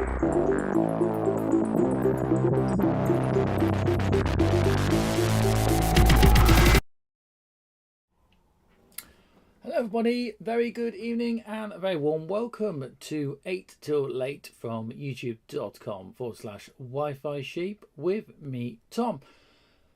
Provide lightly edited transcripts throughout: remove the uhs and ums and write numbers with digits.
Hello everybody, very good evening and a very warm welcome to 8 Till Late from youtube.com/Wi-Fi Sheep with me, Tom.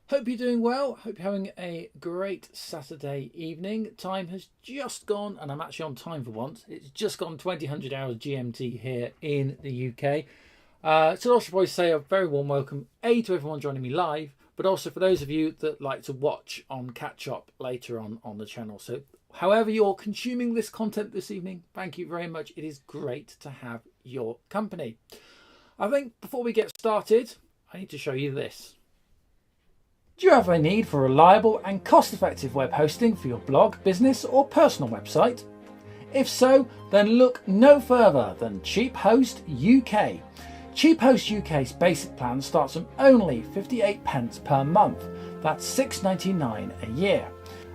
Hope you're doing well, hope you're having a great Saturday evening. Time has just gone, and I'm actually on time for once, it's just gone 2000 hours GMT here in the UK. So I should probably say a very warm welcome, to everyone joining me live, but also for those of you that like to watch on catch up later on the channel. So however you're consuming this content this evening, thank you very much. It is great to have your company. I think before we get started, I need to show you this. Do you have a need for reliable and cost-effective web hosting for your blog, business or personal website? If so, then look no further than Cheap Host UK. Cheap Host UK's basic plan starts from only 58p per month. That's £6.99 a year.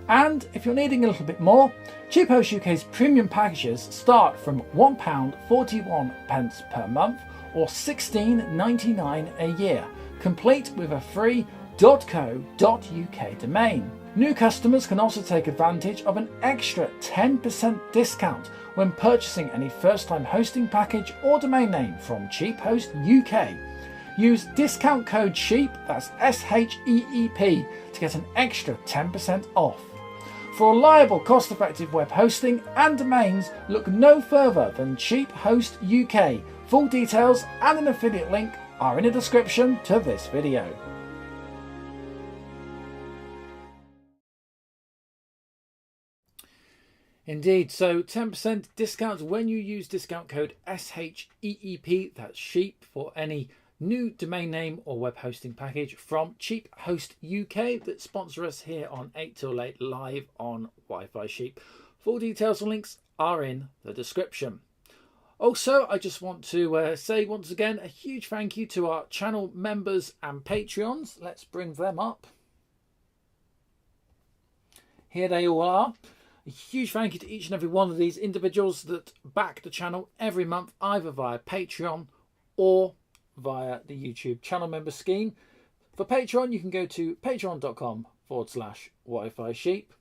And if you're needing a little bit more, Cheap Host UK's premium packages start from £1.41 per month or £16.99 a year, complete with a free .co.uk domain. New customers can also take advantage of an extra 10% discount when purchasing any first-time hosting package or domain name from Cheap Host UK. Use discount code SHEEP, that's SHEEP, to get an extra 10% off. For reliable, cost-effective web hosting and domains, look no further than Cheap Host UK. Full details and an affiliate link are in the description to this video. Indeed, so 10% discount when you use discount code SHEEP, that's SHEEP, for any new domain name or web hosting package from Cheap Host UK that sponsor us here on 8 Till Late live on Wi-Fi Sheep. Full details and links are in the description. Also, I just want to say once again a huge thank you to our channel members and Patreons. Let's bring them up. Here they all are. A huge thank you to each and every one of these individuals that back the channel every month, either via Patreon or via the YouTube channel member scheme. For Patreon, you can go to patreon.com/Wi-Fi Sheep.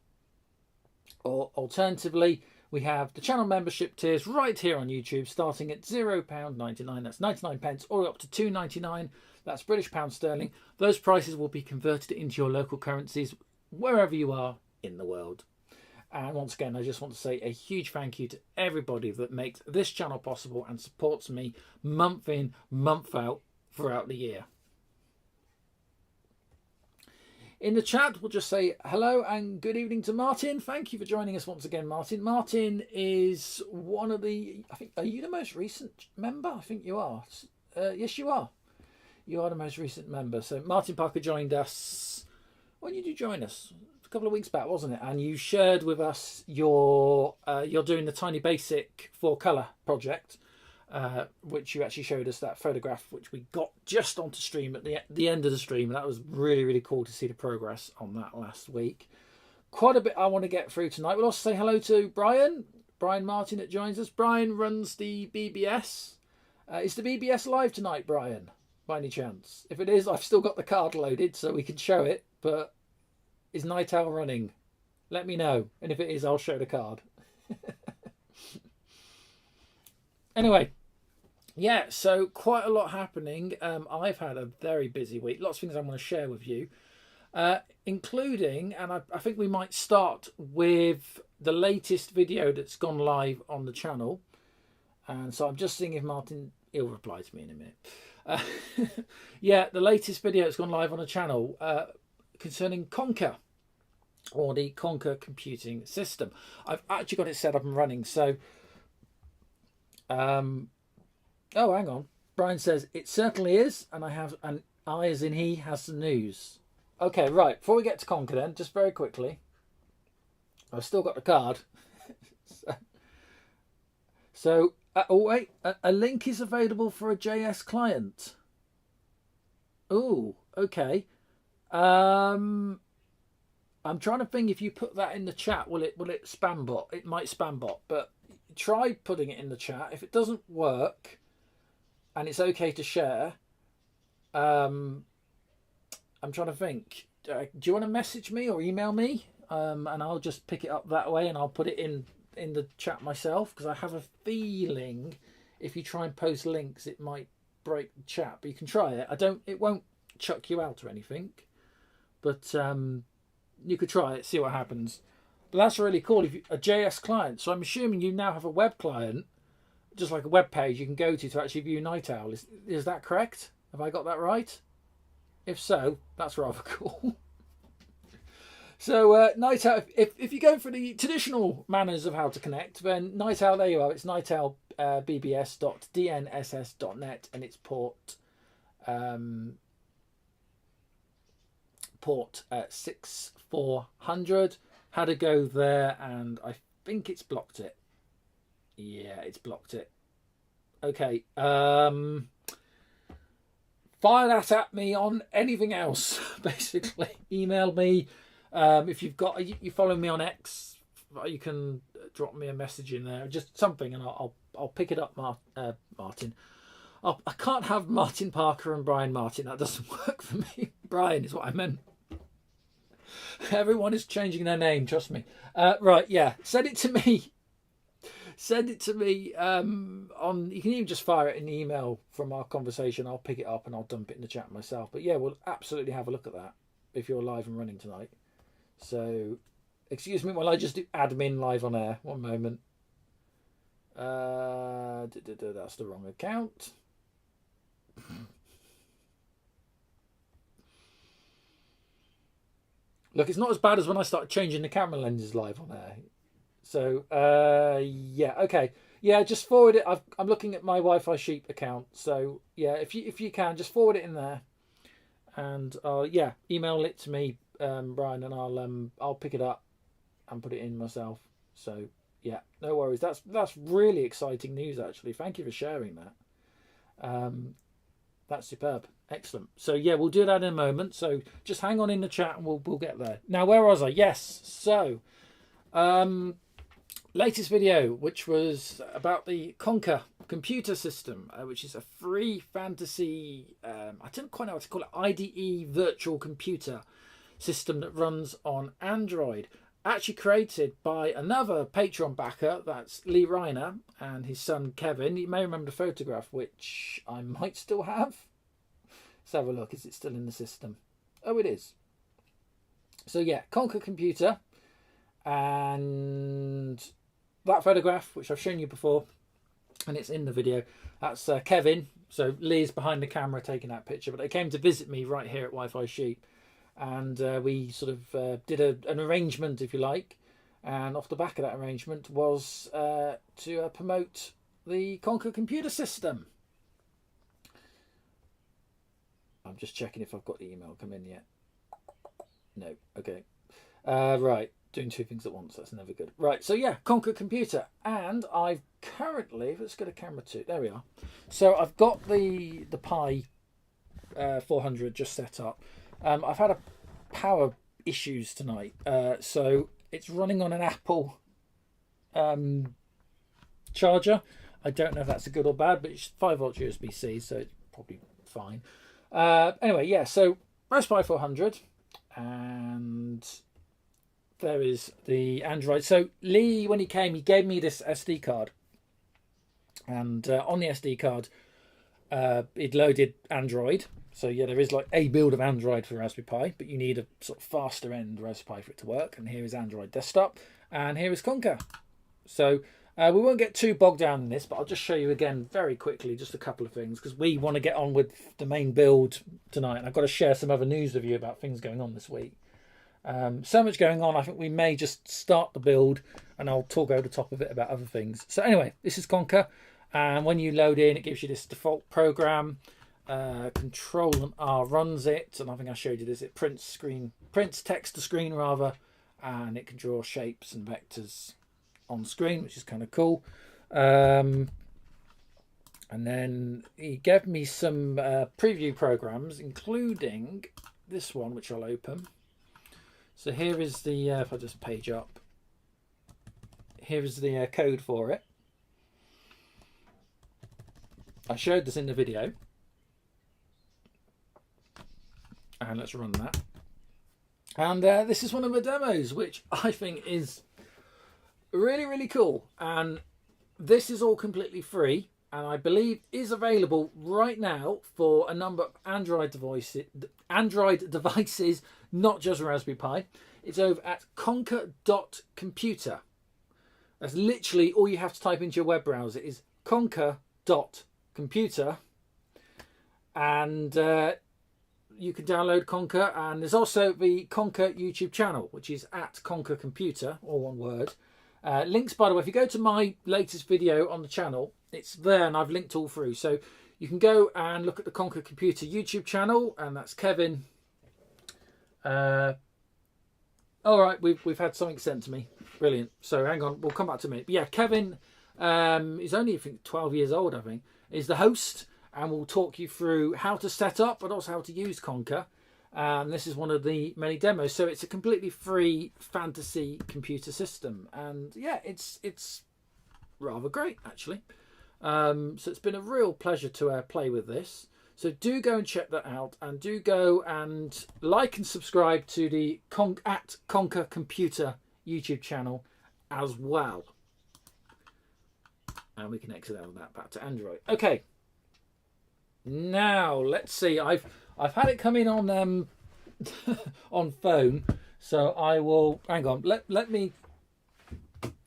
Or alternatively, we have the channel membership tiers right here on YouTube, starting at £0.99, that's 99p, all up to £2.99, that's British pounds sterling. Those prices will be converted into your local currencies wherever you are in the world. And once again, I just want to say a huge thank you to everybody that makes this channel possible and supports me month in, month out throughout the year. In the chat, we'll just say hello and good evening to Martin. Thank you for joining us once again, Martin. Martin is one of the, I think, are you the most recent member? I think you are. Yes, you are. You are the most recent member. So Martin Parker joined us. When did you join us? Couple of weeks back, wasn't it? And you shared with us you're doing the Tiny Basic 4-color project, which you actually showed us that photograph, which we got just onto stream at the end of the stream. That was really cool to see the progress on that last week. Quite a bit I want to get through tonight. We'll also say hello to Brian Martin that joins us. Brian runs the BBS. Is the BBS live tonight, Brian, by any chance? If it is, I've still got the card loaded so we can show it, but is Night Owl running? Let me know. And if it is, I'll show the card. Anyway, yeah, so quite a lot happening. I've had a very busy week. Lots of things I want to share with you, including, and I think we might start with the latest video that's gone live on the channel. And so I'm just seeing if Martin, he'll reply to me in a minute. Yeah, the latest video that's gone live on the channel concerning Conquer, or the Conquer computing system. I've actually got it set up and running. So, oh, hang on. Brian says, it certainly is. And I have an I as in he has some news. Okay, right. Before we get to Conquer then, just very quickly. I've still got the card. so oh, wait. A link is available for a JS client. Oh, okay. I'm trying to think if you put that in the chat, will it spam bot? It might spam bot, but try putting it in the chat. If it doesn't work, and it's okay to share. I'm trying to think. Do you want to message me or email me? And I'll just pick it up that way, and I'll put it in the chat myself, because I have a feeling if you try and post links, it might break the chat. But you can try it. It won't chuck you out or anything, but you could try it, see what happens. But that's really cool. If you, a JS client, so I'm assuming you now have a web client, just like a web page you can go to actually view Night Owl. Is that correct? Have I got that right? If so, that's rather cool. So Night Owl, if you go for the traditional manners of how to connect, then Night Owl, there you are. It's nightowlbbs.dnss.net, and it's port 6400. Had to go there, and I think it's blocked it. Yeah, it's blocked it. Okay. Fire that at me on anything else, basically. Email me. If you've got, you follow me on X, you can drop me a message in there, just something, and I'll pick it up, Martin. I can't have Martin Parker and Brian Martin. That doesn't work for me. Brian is what I meant. Everyone is changing their name, trust me. Right, yeah. Send it to me. Send it to me on. You can even just fire it in the email from our conversation. I'll pick it up and I'll dump it in the chat myself. But yeah, we'll absolutely have a look at that if you're live and running tonight. So, excuse me while I just do admin live on air. One moment. That's the wrong account. Look, it's not as bad as when I started changing the camera lenses live on air. So, yeah, okay. Yeah, just forward it. I'm looking at my Wi-Fi Sheep account. So, yeah, if you can, just forward it in there. And, yeah, email it to me, Brian, and I'll pick it up and put it in myself. So, yeah, no worries. That's really exciting news, actually. Thank you for sharing that. That's superb. Excellent. So yeah, we'll do that in a moment. So just hang on in the chat and we'll get there. Now, where was I? Yes. So latest video, which was about the Conker computer system, which is a free fantasy, I don't quite know what to call it, IDE virtual computer system that runs on Android. Actually created by another Patreon backer, that's Lee Reiner and his son Kevin. You may remember the photograph, which I might still have. Let's have a look. Is it still in the system? Oh, it is. So yeah, Conker computer, and that photograph, which I've shown you before, and it's in the video. That's Kevin. So Lee's behind the camera taking that picture, but they came to visit me right here at Wi-Fi Sheep. And we sort of did an arrangement, if you like, and off the back of that arrangement was to promote the Conker computer system. I'm just checking if I've got the email come in yet. No, okay. Right, doing two things at once, that's never good. Right, so yeah, Conker computer, and I've currently, let's go to camera 2, there we are. So I've got the Pi 400 just set up. I've had a power issues tonight, so it's running on an Apple charger. I don't know if that's a good or bad, but it's 5-volt USB-C, so it's probably fine. Anyway, yeah, so Raspberry 400, and there is the Android. So Lee, when he came, he gave me this SD card, and on the SD card, it loaded Android. So yeah, there is like a build of Android for Raspberry Pi, but you need a sort of faster end Raspberry Pi for it to work. And here is Android Desktop, and here is Conker. So we won't get too bogged down in this, but I'll just show you again very quickly just a couple of things, because we want to get on with the main build tonight. And I've got to share some other news with you about things going on this week. So much going on, I think we may just start the build, and I'll talk over the top of it about other things. So anyway, this is Conker, and when you load in, it gives you this default program. Control and R runs it, and I think I showed you this. It prints text to screen rather, and it can draw shapes and vectors on screen, which is kind of cool. And then he gave me some preview programs, including this one, which I'll open. So here is the if I just page up, here is the code for it. I showed this in the video. And let's run that. And this is one of the demos, which I think is really, really cool. And this is all completely free. And I believe is available right now for a number of Android devices, not just Raspberry Pi. It's over at conquer.computer. That's literally all you have to type into your web browser is conquer.computer. And you can download Conquer. And there's also the Conquer YouTube channel, which is at Conquer Computer, all one word. Links, by the way, if you go to my latest video on the channel, it's there and I've linked all through. So you can go and look at the Conquer Computer YouTube channel, and that's Kevin. All right, we've had something sent to me. Brilliant. So hang on, we'll come back to me. But yeah, Kevin is only, I think, 12 years old, I think, is the host, and we'll talk you through how to set up, but also how to use Conquer. And this is one of the many demos. So it's a completely free fantasy computer system. And yeah, it's rather great, actually. So it's been a real pleasure to play with this. So do go and check that out. And do go and like and subscribe to the at Conquer Computer YouTube channel as well. And we can exit out of that back to Android. Okay. Now, let's see. I've had it come in on on phone, so I will hang on. Let me.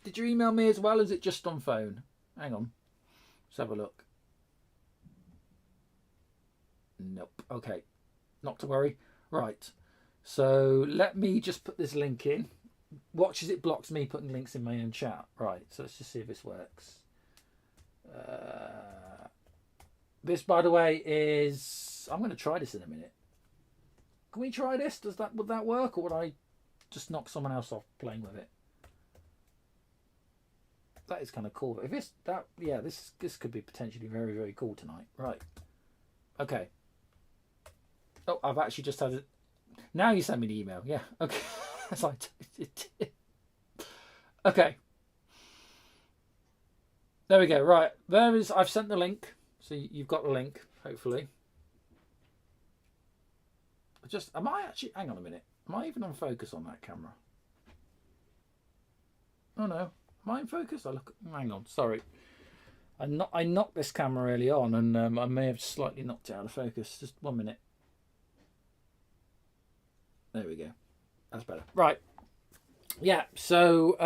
Did you email me as well? Or is it just on phone? Hang on. Let's have a look. Nope. Okay. Not to worry. Right. So let me just put this link in. Watch as it blocks me putting links in my own chat. Right. So let's just see if this works. This, by the way, is... I'm going to try this in a minute. Can we try this? Would that work, or would I just knock someone else off playing with it? That is kind of cool. If this could be potentially very, very cool tonight. Right. Okay. Oh, I've actually just had it. Now you send me the email. Yeah. Okay. As I did. Okay. There we go. Right. I've sent the link. So you've got the link, hopefully. Am I actually, hang on a minute. Am I even on focus on that camera? Oh no. Am I in focus? Hang on, sorry. I knocked this camera early on, and I may have slightly knocked it out of focus. Just 1 minute. There we go. That's better. Right. Yeah, so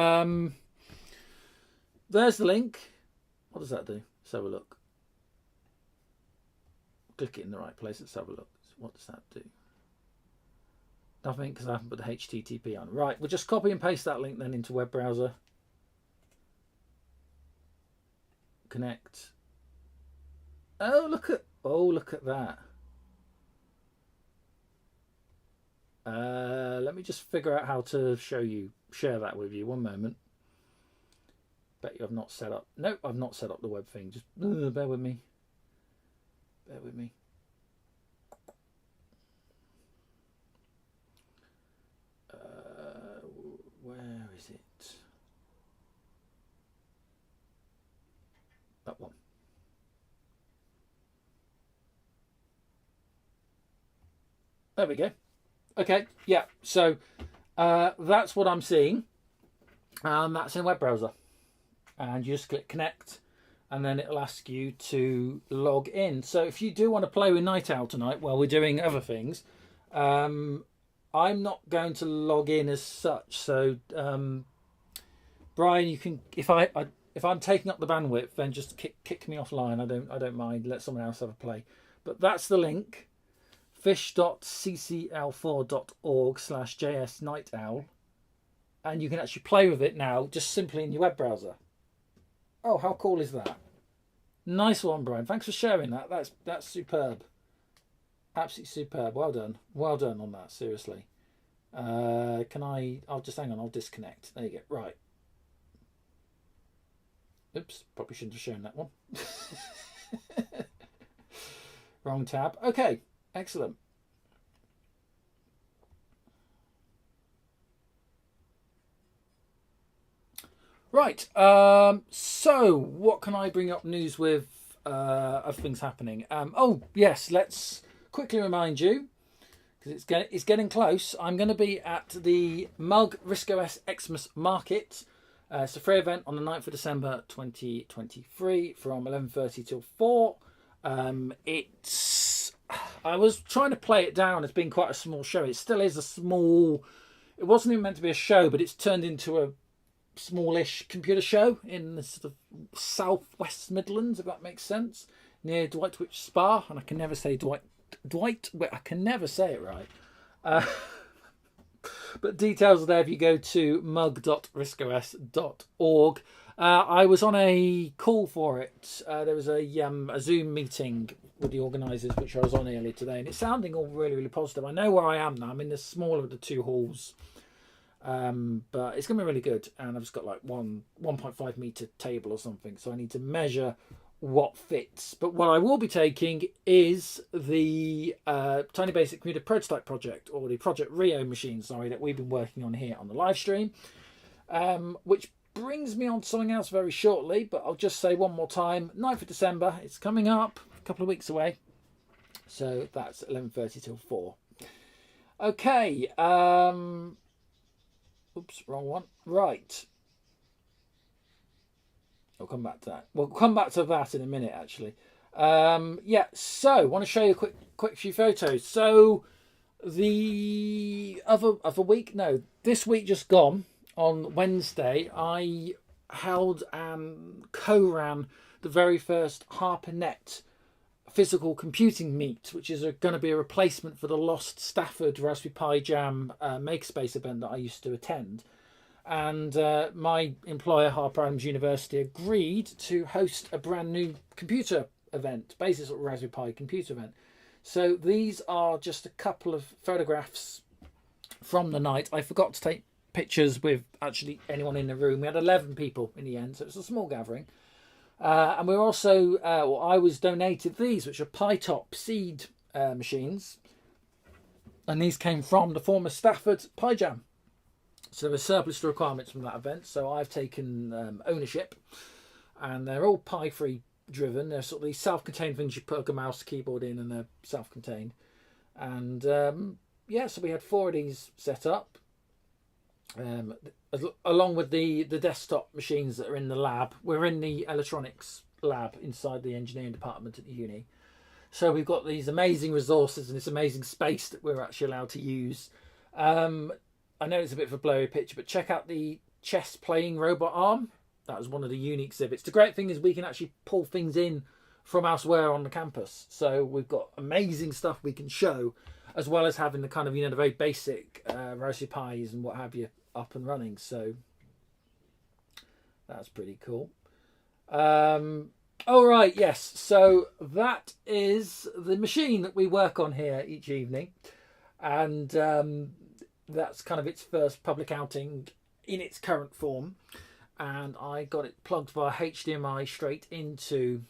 there's the link. What does that do? Let's have a look. Click it in the right place. Let's have a look. What does that do? Nothing, because I haven't put the HTTP on. Right, we'll just copy and paste that link then into web browser. Connect. Oh, look at that. Let me just figure out how to share that with you. 1 moment. Bet you I've not set up. Nope, I've not set up the web thing. Just bear with me. Bear with me. Where is it? That one. There we go. Okay, yeah. So that's what I'm seeing. That's in web browser. And you just click connect, and then it'll ask you to log in. So if you do want to play with Night Owl tonight while we're doing other things, I'm not going to log in as such. So Brian, you can, if I'm taking up the bandwidth, then just kick me offline. I don't mind. Let someone else have a play. But that's the link: fish.ccl4.org/jsnightowl, and you can actually play with it now just simply in your web browser. Oh, how cool is that? Nice one, Brian. Thanks for sharing that. That's superb. Absolutely superb. Well done. Well done on that. Seriously. I'll just hang on. I'll disconnect. There you go. Right. Oops. Probably shouldn't have shown that one. Wrong tab. Okay. Excellent. Right. So what can I bring up news with of things happening. Oh yes, let's quickly remind you, because it's getting close. I'm going to be at the Mug RISC-OS Xmas Market. It's a free event on the 9th of December 2023 from 11:30 till 4. I was trying to play it down as being quite a small show. It still is a small. It wasn't even meant to be a show, but it's turned into a smallish computer show in the sort of southwest Midlands, if that makes sense, near Dwight Spa. And I can never say Dwight. I can never say it right. But details are there if you go to mug.riscos.org. I was on a call for it. There was a Zoom meeting with the organisers, which I was on earlier today, and it's sounding all really, really positive. I know where I am now. I'm in the smaller of the two halls, but it's going to be really good. And I've just got like 1.5 metre table or something, so I need to measure what fits. But what I will be taking is the Tiny Basic Computer Prototype Project, or the Project Rio machine, that we've been working on here on the live stream, which brings me on to something else very shortly. But I'll just say one more time, 9th of December, it's coming up, a couple of weeks away. So that's 11:30 till 4. Okay. Oops, wrong one. Right. I'll come back to that. We'll come back to that in a minute, actually. Yeah, so I want to show you a quick few photos. So the other week, no, this week just gone, on Wednesday, I held and co-ran the very first HarperNet physical computing meet, which is going to be a replacement for the lost Stafford Raspberry Pi Jam Makerspace event that I used to attend. And my employer, Harper Adams University, agreed to host a brand new computer event, basically a Raspberry Pi computer event. So these are just a couple of photographs from the night. I forgot to take pictures with actually anyone in the room. We had 11 people in the end, so it was a small gathering. And we were also, I was donated these, which are PiTop seed machines. And these came from the former Stafford Pi Jam. So there were surplus to requirements from that event. So I've taken ownership. And they're all Pi-free driven. They're sort of these self-contained things you plug a mouse keyboard in, and they're self-contained. And yeah, so we had 4 of these set up. Along with the desktop machines that are in the lab. We're in the electronics lab inside the engineering department at the uni. So we've got these amazing resources and this amazing space that we're actually allowed to use. I know it's a bit of a blurry picture, but check out the chess playing robot arm. That was one of the uni exhibits. The great thing is we can actually pull things in from elsewhere on the campus. So we've got amazing stuff we can show, as well as having the kind of, the very basic Raspberry Pis and what have you up and running. So that's pretty cool. All right, yes. So that is the machine that we work on here each evening. And that's kind of its first public outing in its current form. And I got it plugged via HDMI straight into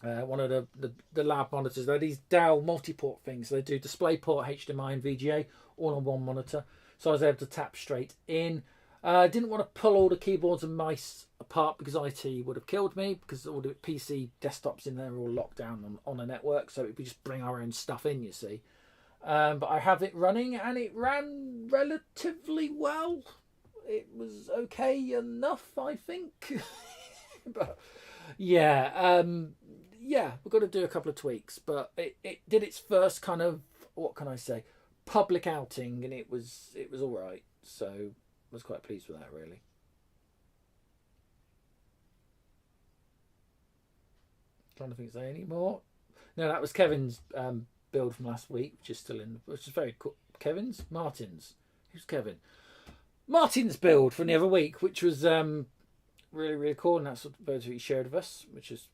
one of the lab monitors. They're these Dell multi-port things. They do DisplayPort, HDMI and VGA all on one monitor. So I was able to tap straight in. I didn't want to pull all the keyboards and mice apart because IT would have killed me, because all the PC desktops in there are all locked down on a network. So we just bring our own stuff in, you see. But I have it running and it ran relatively well. It was okay enough, I think. But yeah, we've got to do a couple of tweaks. But it did its first kind of, what can I say, public outing, and it was all right. So I was quite pleased with that, really. Trying to think, is there any more? No, that was Kevin's build from last week, which is very cool. Martin's. Who's Kevin? Martin's build from the other week, which was really, really cool, and that's what he shared with us, which is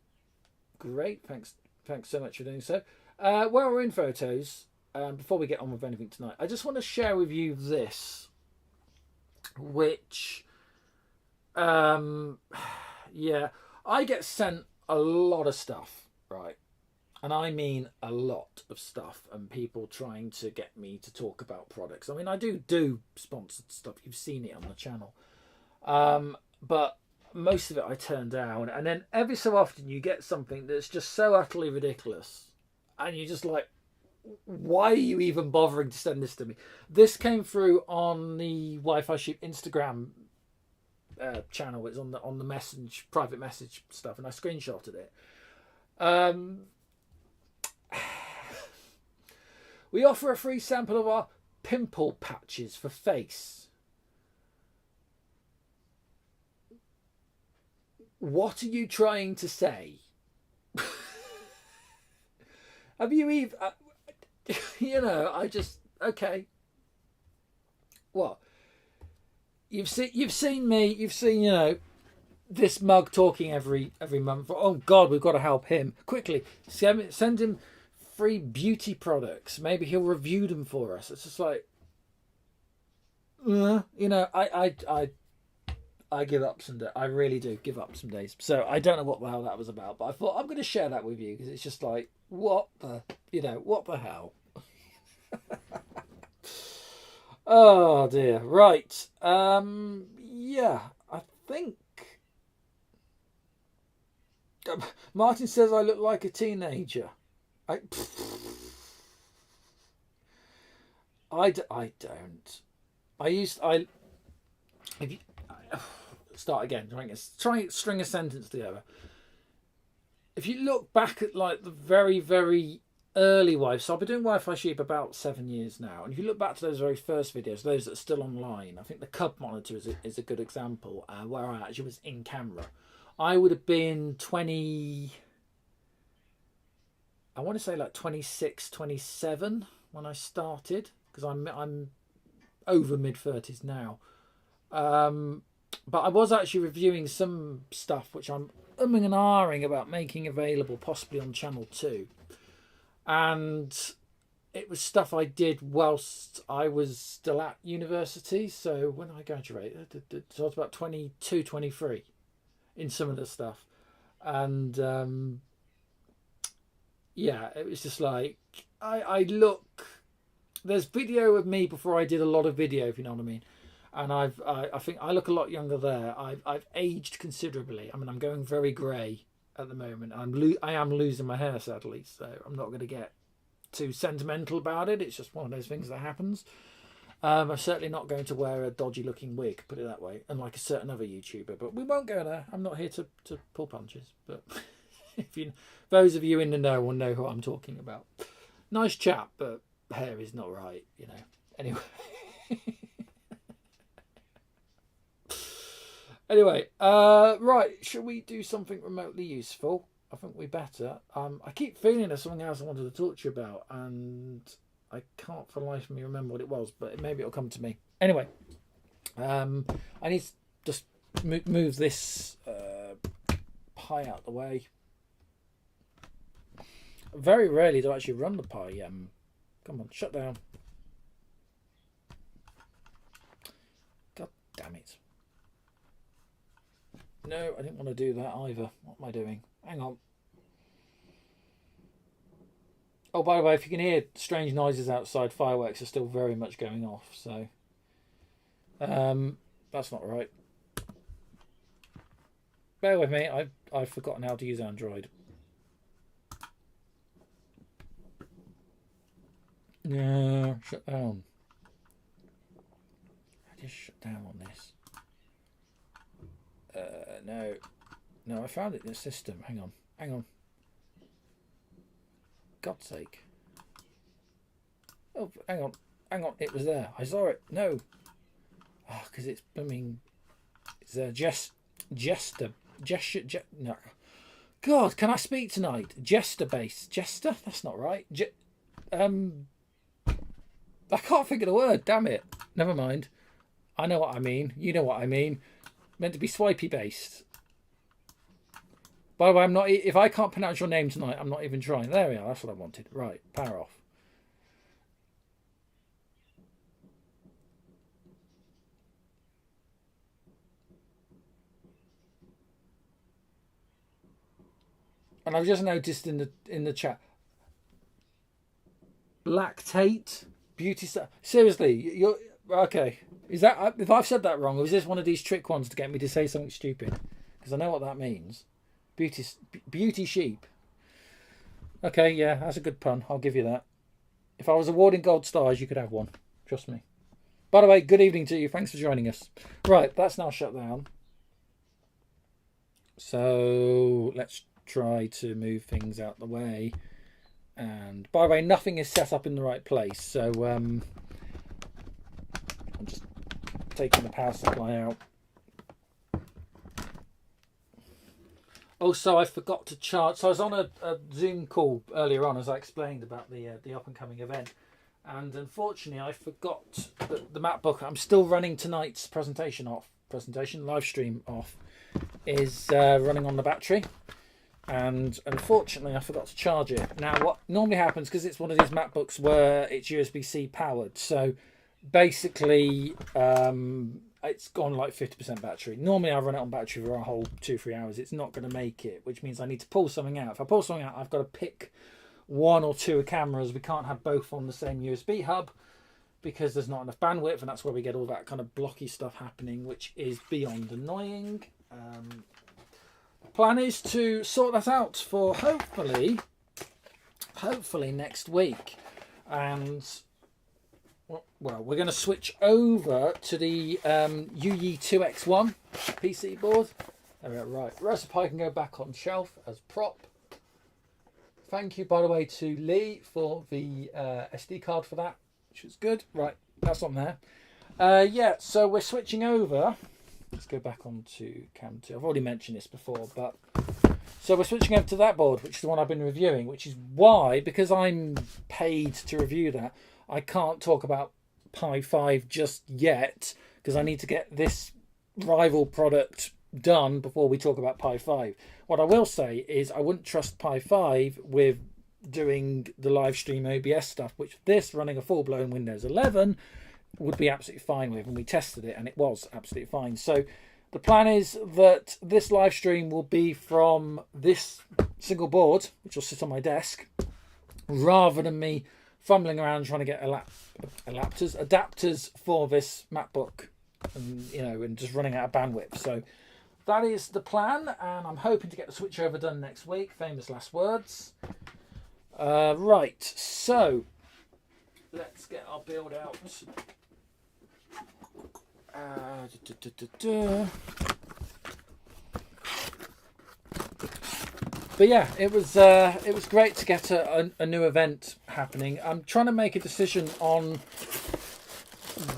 great. Thanks so much for doing so. While we're in photos, before we get on with anything tonight, I just want to share with you this, which, yeah, I get sent a lot of stuff, right? And I mean a lot of stuff, and people trying to get me to talk about products. I mean, I do sponsored stuff. You've seen it on the channel. But most of it I turn down, and then every so often you get something that's just so utterly ridiculous, and you're just like, why are you even bothering to send this to me? This came through on the Wi-Fi Sheep Instagram channel. It's on the private message stuff, and I screenshotted it. We offer a free sample of our pimple patches for face. What are you trying to say? Have you even... you know, I just... Okay. What? You've seen me, you've seen, you know, this mug talking every month. Oh, God, we've got to help him. Quickly, send him free beauty products. Maybe he'll review them for us. It's just like... you know, I give up some days. I really do give up some days. So I don't know what the hell that was about, but I thought I'm going to share that with you because it's just like, what the hell? Oh dear. Right. Yeah, I think Martin says I look like a teenager. I don't. Start again. Try and string a sentence together. If you look back at like the very, very early so I've been doing Wi-Fi Sheep about 7 years now, and if you look back to those very first videos, those that are still online, I think the Cub monitor is a good example, where I actually was in camera. I would have been 20. I want to say like 26, 27 when I started, because I'm over mid-30s now. But I was actually reviewing some stuff which I'm umming and ahhing about making available possibly on channel 2. And it was stuff I did whilst I was still at university. So when I graduated, so I was about 22, 23 in some of the stuff. And yeah, it was just like, I look... There's video of me before I did a lot of video, if you know what I mean. And I think I look a lot younger there. I've aged considerably. I mean, I'm going very grey at the moment. I am losing my hair, sadly. So I'm not going to get too sentimental about it. It's just one of those things that happens. I'm certainly not going to wear a dodgy looking wig, put it that way, unlike a certain other YouTuber. But we won't go there. I'm not here to pull punches. But those of you in the know will know who I'm talking about. Nice chap, but hair is not right, you know. Anyway. Anyway, right, shall we do something remotely useful? I think we better. I keep feeling there's something else I wanted to talk to you about, and I can't for the life of me remember what it was, but maybe it'll come to me. Anyway, I need to just move this pie out the way. Very rarely do I actually run the pie. Come on, shut down. God damn it. No, I didn't want to do that either. What am I doing? Hang on. Oh, by the way, if you can hear strange noises outside, fireworks are still very much going off. So, that's not right. Bear with me. I've forgotten how to use Android. No, shut down. I just shut down on this. No, I found it in the system. Hang on. God's sake. Oh, hang on. It was there. I saw it. No. Oh, because it's blooming. It's a gesture. No. God, can I speak tonight? Jester base. Jester? That's not right. I can't think of the word. Damn it. Never mind. I know what I mean. You know what I mean. Meant to be swipey based. By the way, I'm not. If I can't pronounce your name tonight, I'm not even trying. There we are. That's what I wanted. Right, power off. And I've just noticed in the chat, lactate beauty stuff. Seriously, you're okay. Is that if I've said that wrong, or is this one of these trick ones to get me to say something stupid? because I know what that means. Beauty sheep. Okay, yeah, that's a good pun. I'll give you that. If I was awarding gold stars, you could have one. Trust me. By the way, good evening to you. Thanks for joining us. Right, that's now shut down. So let's try to move things out the way. And by the way, nothing is set up in the right place. So I'm just taking the power supply out. Also, I forgot to charge. So I was on a Zoom call earlier on, as I explained about the up and coming event, and unfortunately, I forgot that the MacBook I'm still running tonight's live stream off, is running on the battery, and unfortunately, I forgot to charge it. Now, what normally happens, because it's one of these MacBooks where it's USB-C powered, so basically it's gone like 50% battery. Normally I run it on battery for a whole 2-3 hours. It's not going to make it, which means I need to pull something out. If I pull something out, I've got to pick one or two cameras. We can't have both on the same USB hub because there's not enough bandwidth, and that's where we get all that kind of blocky stuff happening, which is beyond annoying. The plan is to sort that out for hopefully next week. And well, we're going to switch over to the UE2X1 PC board. There we go. Right, Raspberry can go back on shelf as prop. Thank you, by the way, to Lee for the SD card for that, which was good. Right, that's on there. Yeah, so we're switching over. Let's go back on to Cam 2. I've already mentioned this before, but so we're switching over to that board, which is the one I've been reviewing, which is why, because I'm paid to review that, I can't talk about Pi 5 just yet, because I need to get this rival product done before we talk about Pi 5. What I will say is I wouldn't trust Pi 5 with doing the live stream OBS stuff, which this running a full-blown Windows 11 would be absolutely fine with, and we tested it and it was absolutely fine. So the plan is that this live stream will be from this single board, which will sit on my desk, rather than me fumbling around trying to get adapters for this MacBook, and and just running out of bandwidth. So that is the plan, and I'm hoping to get the switchover done next week. Famous last words. Right, so let's get our build out. But yeah, it was great to get a new event happening. I'm trying to make a decision on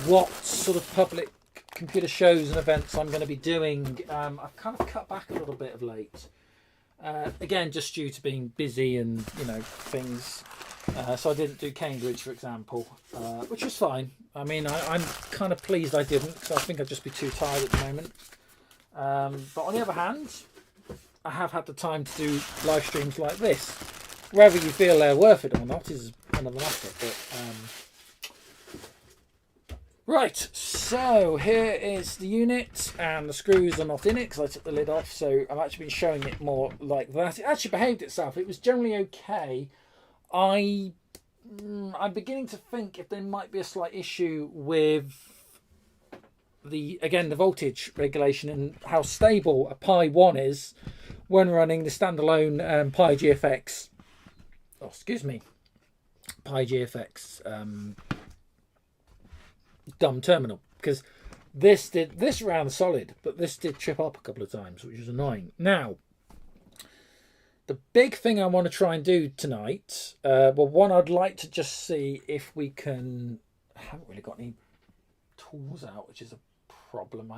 what sort of public computer shows and events I'm going to be doing. I've kind of cut back a little bit of late. Again, just due to being busy and things. So I didn't do Cambridge, for example, which was fine. I mean, I'm kind of pleased I didn't, because I think I'd just be too tired at the moment. But on the other hand, I have had the time to do live streams like this. Whether you feel they're worth it or not is another matter. But right, so here is the unit, and the screws are not in it because I took the lid off. So I've actually been showing it more like that. It actually behaved itself. It was generally okay. I'm beginning to think if there might be a slight issue with the voltage regulation and how stable a Pi 1 is when running the standalone Pi GFX. Oh, excuse me, Pi GFX dumb terminal, because this ran solid, but this did trip up a couple of times, which was annoying. Now, the big thing I want to try and do tonight, one, I'd like to just see if we can. I haven't really got any tools out, which is a problem.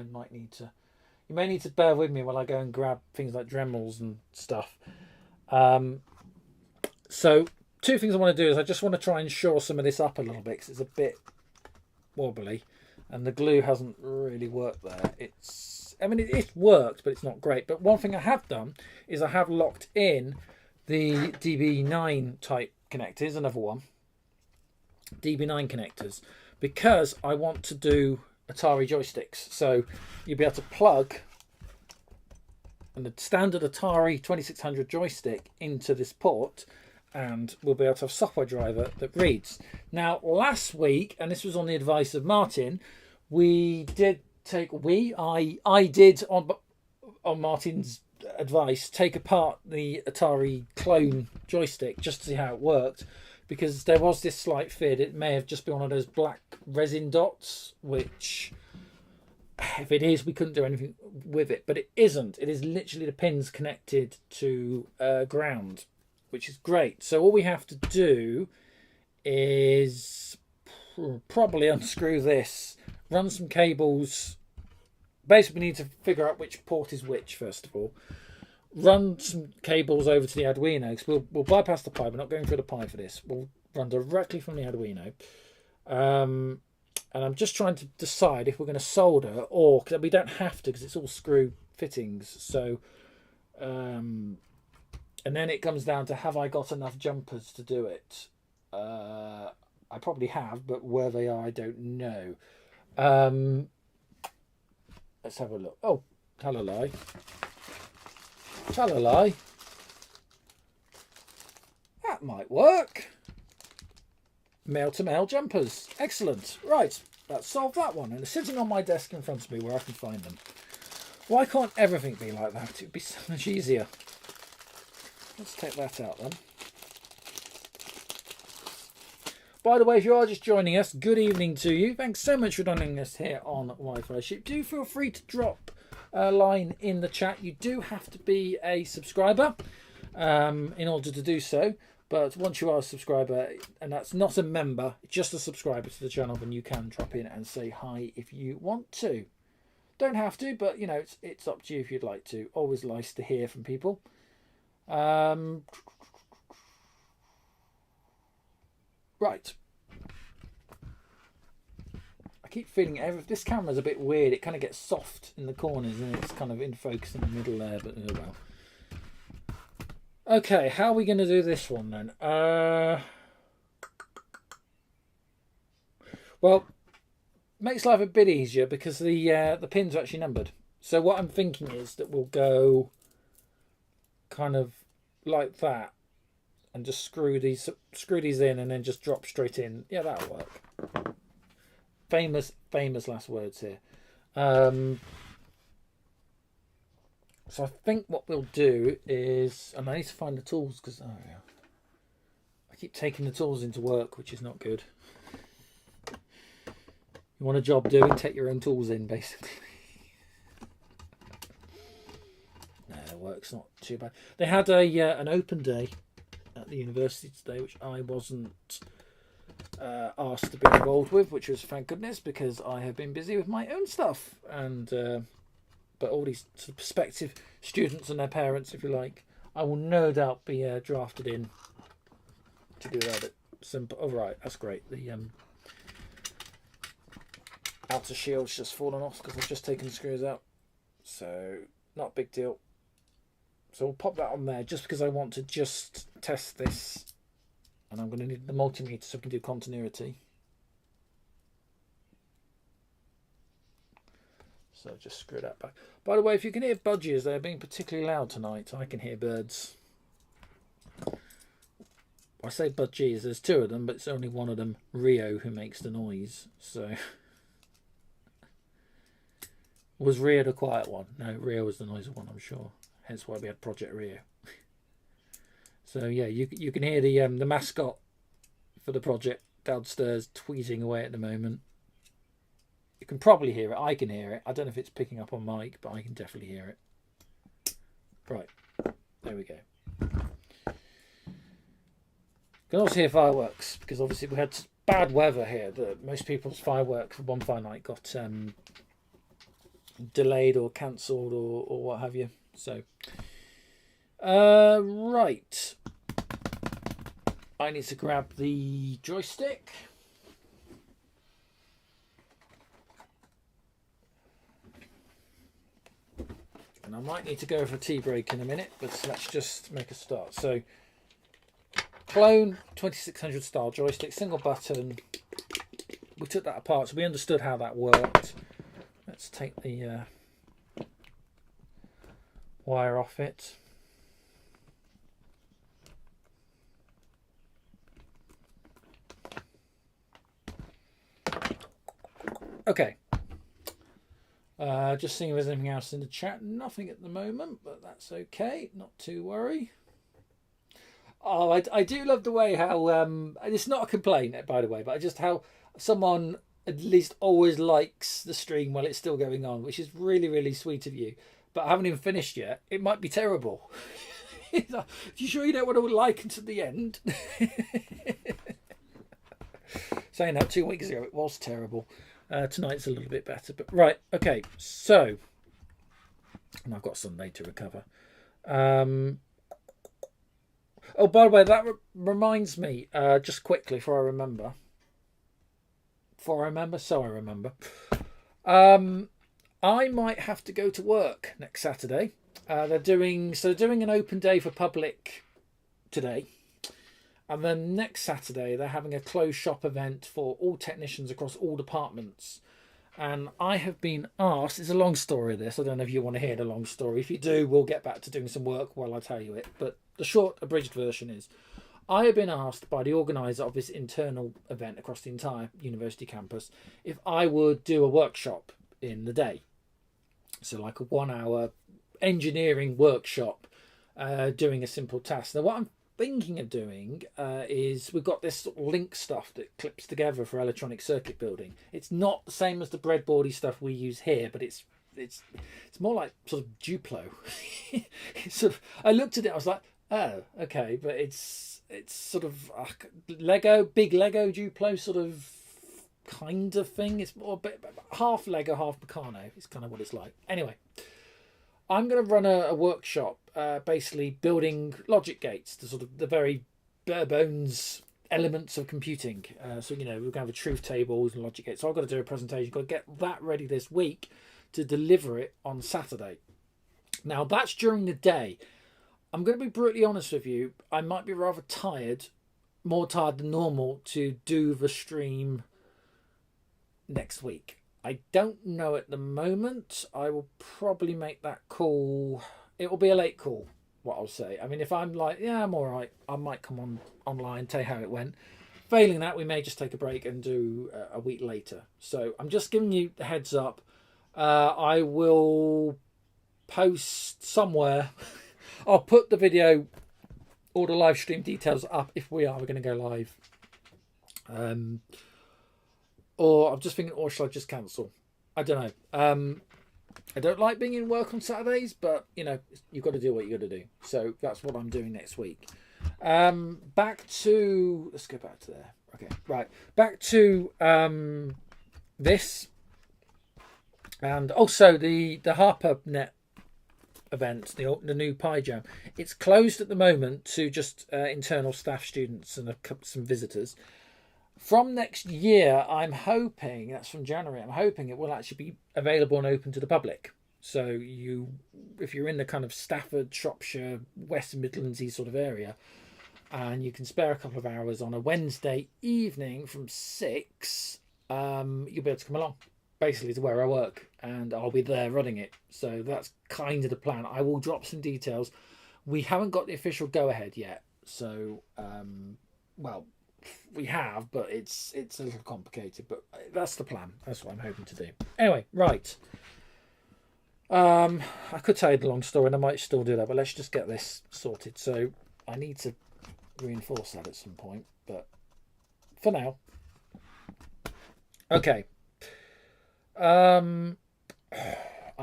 You may need to bear with me while I go and grab things like Dremels and stuff. So two things I want to do is I just want to try and shore some of this up a little bit, because it's a bit wobbly and the glue hasn't really worked there. It's worked, but it's not great. But one thing I have done is I have locked in the DB9 type connectors, another one, DB9 connectors, because I want to do Atari joysticks. So you'll be able to plug the standard Atari 2600 joystick into this port, and we'll be able to have a software driver that reads. Now, last week, and this was on the advice of Martin, I did on on Martin's advice, take apart the Atari clone joystick just to see how it worked, because there was this slight fear that it may have just been one of those black resin dots, which, if it is, we couldn't do anything with it. But it isn't. It is literally the pins connected to ground, which is great. So all we have to do is probably unscrew this, run some cables. Basically, we need to figure out which port is which, first of all. Run some cables over to the Arduino, because we'll bypass the Pi. We're not going through the Pi for this. We'll run directly from the Arduino. And I'm just trying to decide if we're going to solder, or, because we don't have to, because it's all screw fittings. So, and then it comes down to, have I got enough jumpers to do it? I probably have, but where they are, I don't know. Let's have a look. Oh, tell a lie. Tell a lie. That might work. Male-to-male jumpers. Excellent. Right, let's solve that one. And they're sitting on my desk in front of me where I can find them. Why can't everything be like that? It would be so much easier. Let's take that out then. By the way, if you are just joining us, good evening to you. Thanks so much for joining us here on Wi-Fi Ship. Do feel free to drop a line in the chat. You do have to be a subscriber in order to do so. But once you are a subscriber, and that's not a member, just a subscriber to the channel, then you can drop in and say hi if you want to. Don't have to, but, you know, it's up to you if you'd like to. Always nice to hear from people. Right. I keep feeling this camera's a bit weird. It kind of gets soft in the corners and it's kind of in focus in the middle there, but oh well. Okay, how are we going to do this one then? Well, makes life a bit easier because the pins are actually numbered. So what I'm thinking is that we'll go kind of like that. And just screw these in and then just drop straight in. Yeah, that'll work. Famous last words here. So I think what we'll do is, and I need to find the tools because I keep taking the tools into work, which is not good. You want a job doing, take your own tools in, basically. No, work's not too bad. They had an open day at the university today, which I wasn't asked to be involved with, which was, thank goodness, because I have been busy with my own stuff. And but all these sort of prospective students and their parents, if you like, I will no doubt be drafted in to do that. Simple. Oh right, that's great. The outer shield's just fallen off because I've just taken the screws out, so not a big deal. So we'll pop that on there just because I want to just test this. And I'm going to need the multimeter so we can do continuity. So just screw that back. By the way, if you can hear budgies, they're being particularly loud tonight. I can hear birds. I say budgies, there's two of them, but it's only one of them, Rio, who makes the noise. So was Rio the quiet one? No, Rio was the noisy one, I'm sure. Hence why we had Project Rio. So yeah, you can hear the mascot for the project downstairs tweeting away at the moment. You can probably hear it. I can hear it. I don't know if it's picking up on mic, but I can definitely hear it. Right, there we go. You can also hear fireworks because obviously we had bad weather here. Most people's fireworks for Bonfire Night got delayed or cancelled or what have you. So, right. I need to grab the joystick. And I might need to go for a tea break in a minute, but let's just make a start. So, clone 2600 style joystick, single button. We took that apart, so we understood how that worked. Let's take the wire off it. Okay. Just seeing if there's anything else in the chat. Nothing at the moment, but that's okay. Not to worry. Oh, I do love the way how it's not a complaint, by the way, but just how someone at least always likes the stream while it's still going on, which is really, really sweet of you. But I haven't even finished yet. It might be terrible. Are you sure you don't want to like until the end? Saying that 2 weeks ago, it was terrible. Tonight's a little bit better, but right, okay. So, and I've got Sunday to recover. Oh, by the way, that reminds me, just quickly, before I remember. So I remember. I might have to go to work next Saturday. They're doing an open day for public today. And then next Saturday, they're having a closed shop event for all technicians across all departments. And I have been asked, it's a long story this, I don't know if you want to hear the long story. If you do, we'll get back to doing some work while I tell you it. But the short, abridged version is, I have been asked by the organiser of this internal event across the entire university campus if I would do a workshop in the day. So like a 1 hour engineering workshop doing a simple task. Now what I'm thinking of doing is we've got this sort of link stuff that clips together for electronic circuit building. It's not the same as the breadboardy stuff we use here, but it's more like sort of Duplo. Sort of, I looked at it, I was like, oh, okay, but it's sort of Lego, big Lego Duplo sort of kind of thing. It's more half Lego, half Meccano. It's kind of what it's like. Anyway, I'm going to run a workshop, basically building logic gates, the sort of the very bare bones elements of computing. So, we're going to have a truth tables and logic gates. So I've got to do a presentation, got to get that ready this week to deliver it on Saturday. Now, that's during the day. I'm going to be brutally honest with you. I might be rather tired, more tired than normal, to do the stream next week. I don't know at the moment. I will probably make that call. It will be a late call, what I'll say. I mean, if I'm like, yeah, I'm all right, I might come on online, tell you how it went. Failing that, we may just take a break and do a week later. So I'm just giving you the heads up. I will post somewhere. I'll put the video or the live stream details up if we're going to go live. Or I'm just thinking, or shall I just cancel? I don't know. I don't like being in work on Saturdays, but you've got to do what you got to do. So that's what I'm doing next week. Let's go back to there. Okay, right. Back to this, and also the HarperNet event, the new Pi Jam. It's closed at the moment to just internal staff, students, and some visitors. From next year, I'm hoping, that's from January, I'm hoping it will actually be available and open to the public. So if you're in the kind of Stafford, Shropshire, West Midlandsy sort of area, and you can spare a couple of hours on a Wednesday evening from 6, you'll be able to come along, basically to where I work, and I'll be there running it. So that's kind of the plan. I will drop some details. We haven't got the official go-ahead yet, so, we have, but it's a little complicated, but that's the plan. That's what I'm hoping to do. Anyway, right. I could tell you the long story, and I might still do that, but let's just get this sorted. So I need to reinforce that at some point, but for now. Okay. I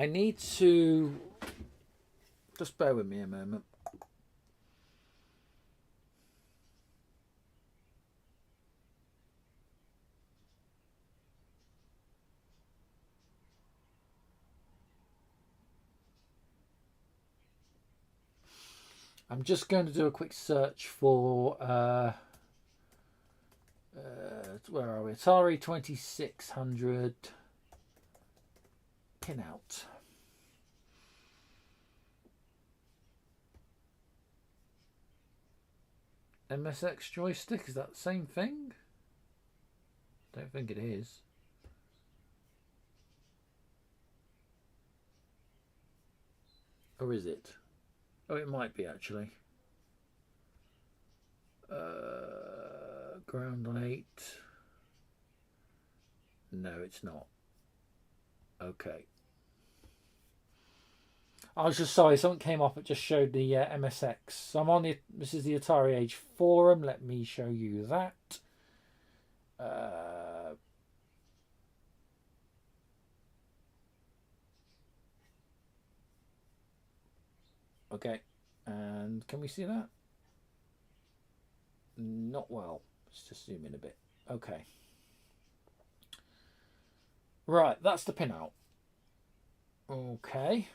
need to just bear with me a moment. I'm just going to do a quick search for where are we? Atari 2600 pinout. MSX joystick, is that the same thing? Don't think it is. Or is it? Oh, it might be actually. Ground on 8. No, it's not. Okay. I was just sorry, something came up. It just showed the MSX. So I'm on the. This is the Atari Age forum. Let me show you that. Okay, and can we see that? Not well. Let's just zoom in a bit. Okay. Right, that's the pinout. Okay.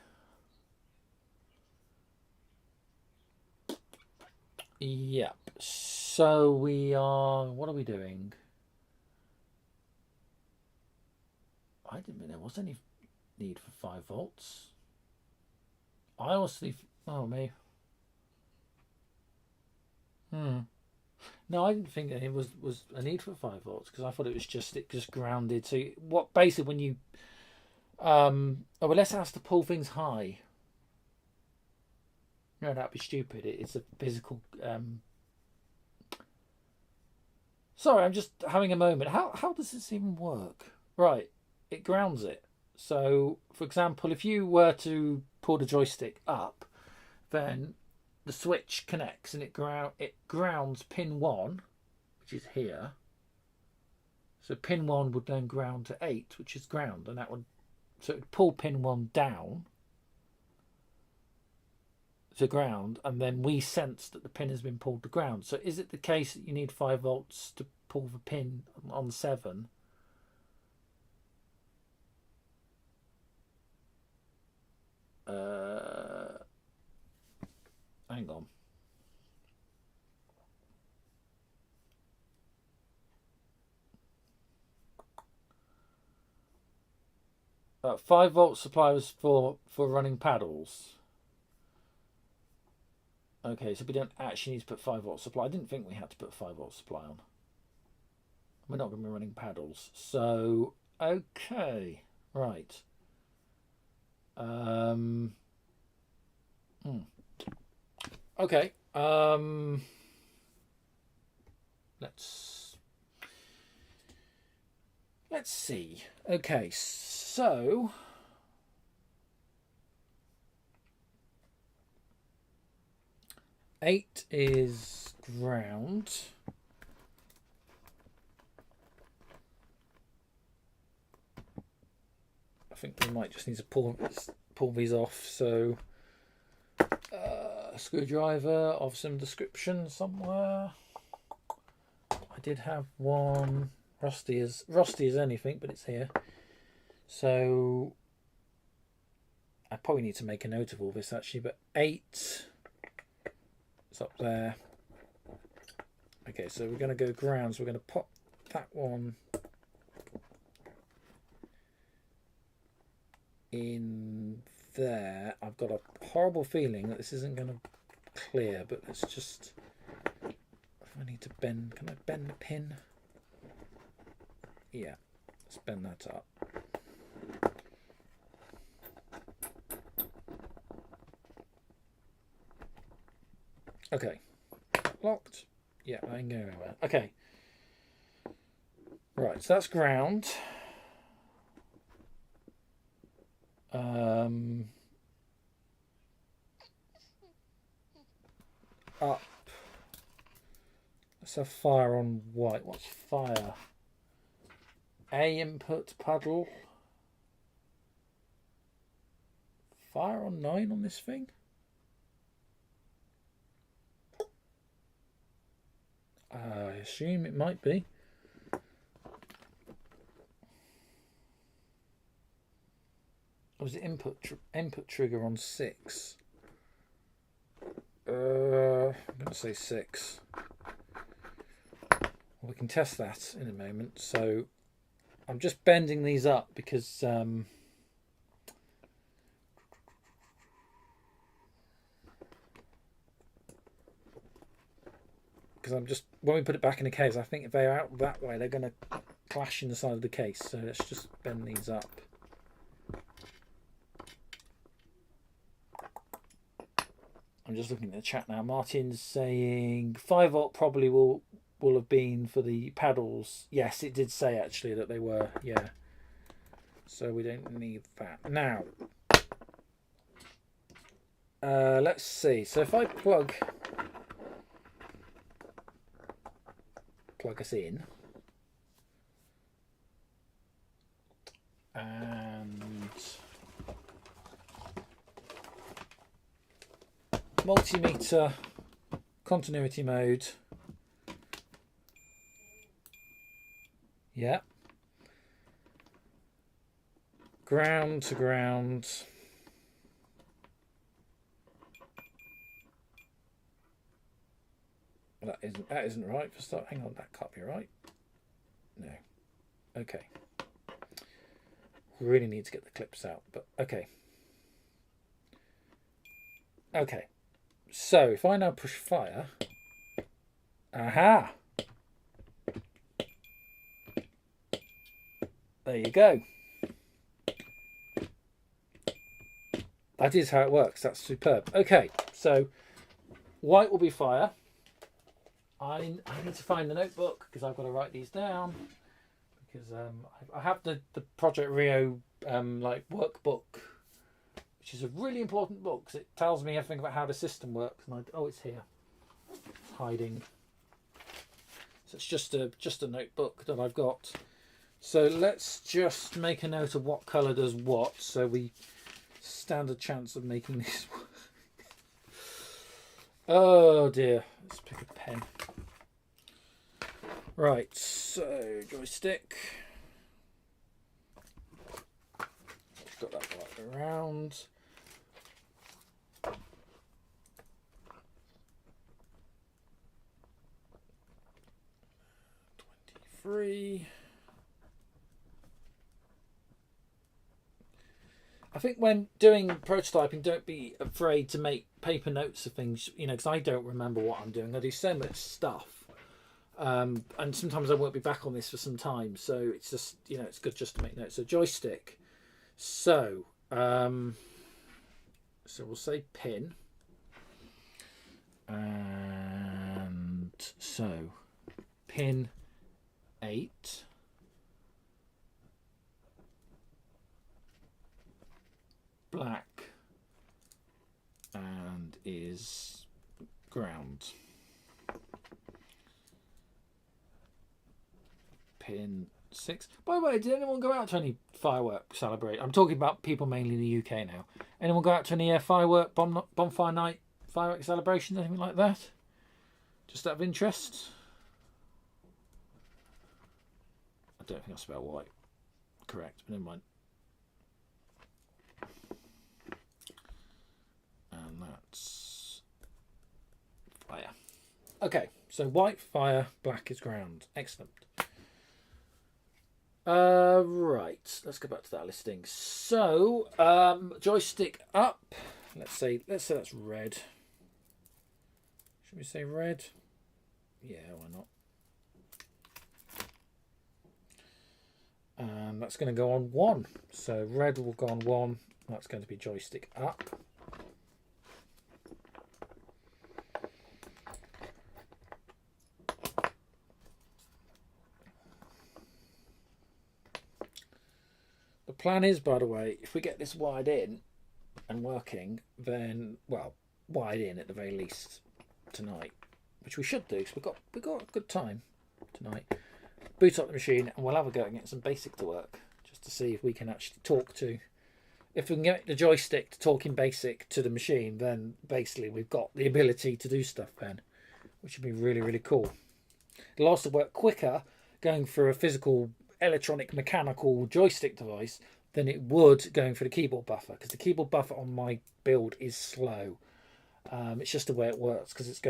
Yep. So we are. What are we doing? I didn't think there was any need for 5 volts. I honestly. Oh, me. No, I didn't think that it was a need for 5 volts because I thought it just grounded. So what basically when you oh well, let's ask to pull things high. No, that'd be stupid. It's a physical. Sorry, I'm just having a moment. How does this even work? Right, it grounds it. So, for example, if you were to pull the joystick up, then the switch connects and it grounds pin 1, which is here. So pin 1 would then ground to 8, which is ground, and that would so it would pull pin 1 down to ground, and then we sense that the pin has been pulled to ground. So is it the case that you need 5 volts to pull the pin on 7? Hang on. 5 volt supply was for running paddles. Okay, so we don't actually need to put 5 volt supply. I didn't think we had to put 5 volt supply on. We're not going to be running paddles. So, okay. Right. Okay. Let's see. Okay, so 8 is ground. I think we might just need to pull these off. So a screwdriver of some description somewhere. I did have one. Rusty as anything, but it's here. So I probably need to make a note of all this actually, but 8 is up there. Okay, so we're going to go ground. So we're going to pop that one in there. I've got a horrible feeling that this isn't going to clear, but let's just. If I need to bend, can I bend the pin? Yeah, let's bend that up. Okay, locked. Yeah, I can go anywhere. Okay. Right, so that's ground. Up. Let's have fire on white. What's fire? A input paddle. Fire on 9 on this thing? I assume it might be. Or was it input trigger on 6? I'm going to say 6. We can test that in a moment. So I'm just bending these up because I'm just, when we put it back in the case, I think if they're out that way, they're going to clash in the side of the case. So let's just bend these up. I'm just looking at the chat now. Martin's saying 5 volt probably will have been for the paddles. Yes, it did say actually that they were. Yeah. So we don't need that now. Let's see. So if I plug us in, and multimeter, continuity mode, yeah, ground to ground, that isn't right for start. Hang on, that can't be right. No. Okay. Really need to get the clips out, but okay. Okay. So if I now push fire, aha! There you go. That is how it works. That's superb. Okay, so white will be fire. I need to find the notebook because I've got to write these down, because I have the Project Rio like workbook, which is a really important book because it tells me everything about how the system works. And oh, it's here. It's hiding. So it's just a notebook that I've got. So let's just make a note of what colour does what, so we stand a chance of making this work. Oh dear. Let's pick a pen. Right, so joystick. Got that right around. 23. I think when doing prototyping, don't be afraid to make paper notes of things, you know, because I don't remember what I'm doing. I do so much stuff. And sometimes I won't be back on this for some time. So it's just, you know, it's good just to make notes. So joystick. So, so we'll say pin. And so pin 8. Black and is ground. Pin 6. By the way, did anyone go out to any firework celebrate? I'm talking about people mainly in the UK now. Anyone go out to any firework bonfire night firework celebrations, anything like that? Just out of interest. I don't think I spelled white correct, but never mind. And that's fire. Okay, so white fire, black is ground. Excellent. Right, let's go back to that listing. So, joystick up. Let's say that's red. Should we say red? Yeah, why not? And that's going to go on 1. So red will go on 1. That's going to be joystick up. The plan is, by the way, if we get this wired in and working, then, well, wired in at the very least tonight, which we should do because we've got a good time tonight. Boot up the machine and we'll have a go and get some basic to work, just to see if we can actually talk to. If we can get the joystick to talk in basic to the machine, then basically we've got the ability to do stuff then, which would be really, really cool. It'll also work quicker going for a physical electronic mechanical joystick device than it would going for the keyboard buffer, because the keyboard buffer on my build is slow. It's just the way it works, because it's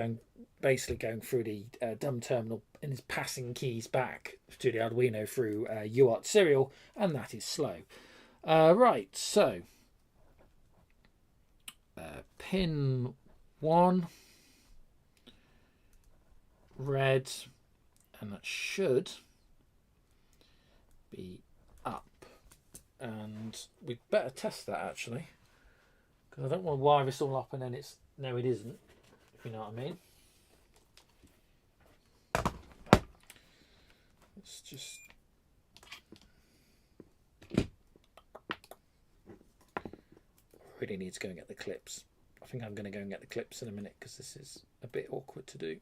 basically going through the dumb terminal and is passing keys back to the Arduino through UART serial, and that is slow. Right, so pin 1, red, and that should be up. And we'd better test that actually, because I don't want to wire this all up and then it's no, it isn't, if you know what I mean. Let's just really need to go and get the clips. I think I'm going to go and get the clips in a minute because this is a bit awkward to do.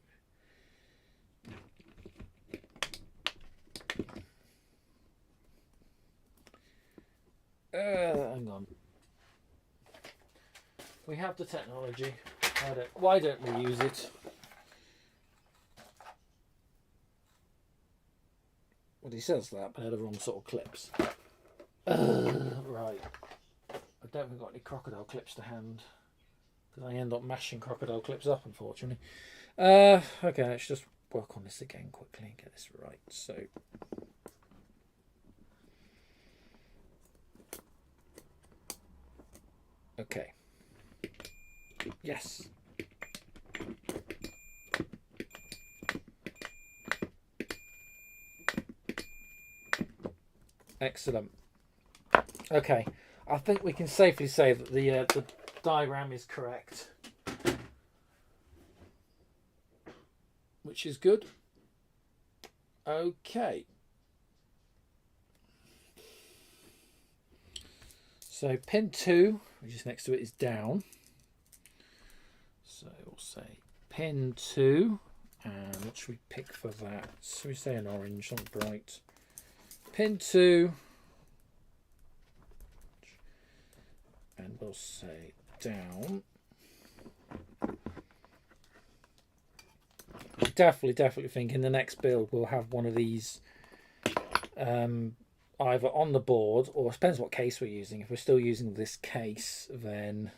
Hang on. We have the technology. Why don't we use it? Well, he says that, but they're the wrong sort of clips. Right. I don't think I've got any crocodile clips to hand, because I end up mashing crocodile clips up, unfortunately. Okay, let's just work on this again quickly and get this right. So, okay. Yes. Excellent. Okay, I think we can safely say that the diagram is correct, which is good. Okay. So pin 2, which is next to it, is down. So we'll say pin 2, and what should we pick for that? So we say an orange, something bright. Pin 2, and we'll say down. Definitely think in the next build we'll have one of these either on the board, or it depends what case we're using. If we're still using this case, then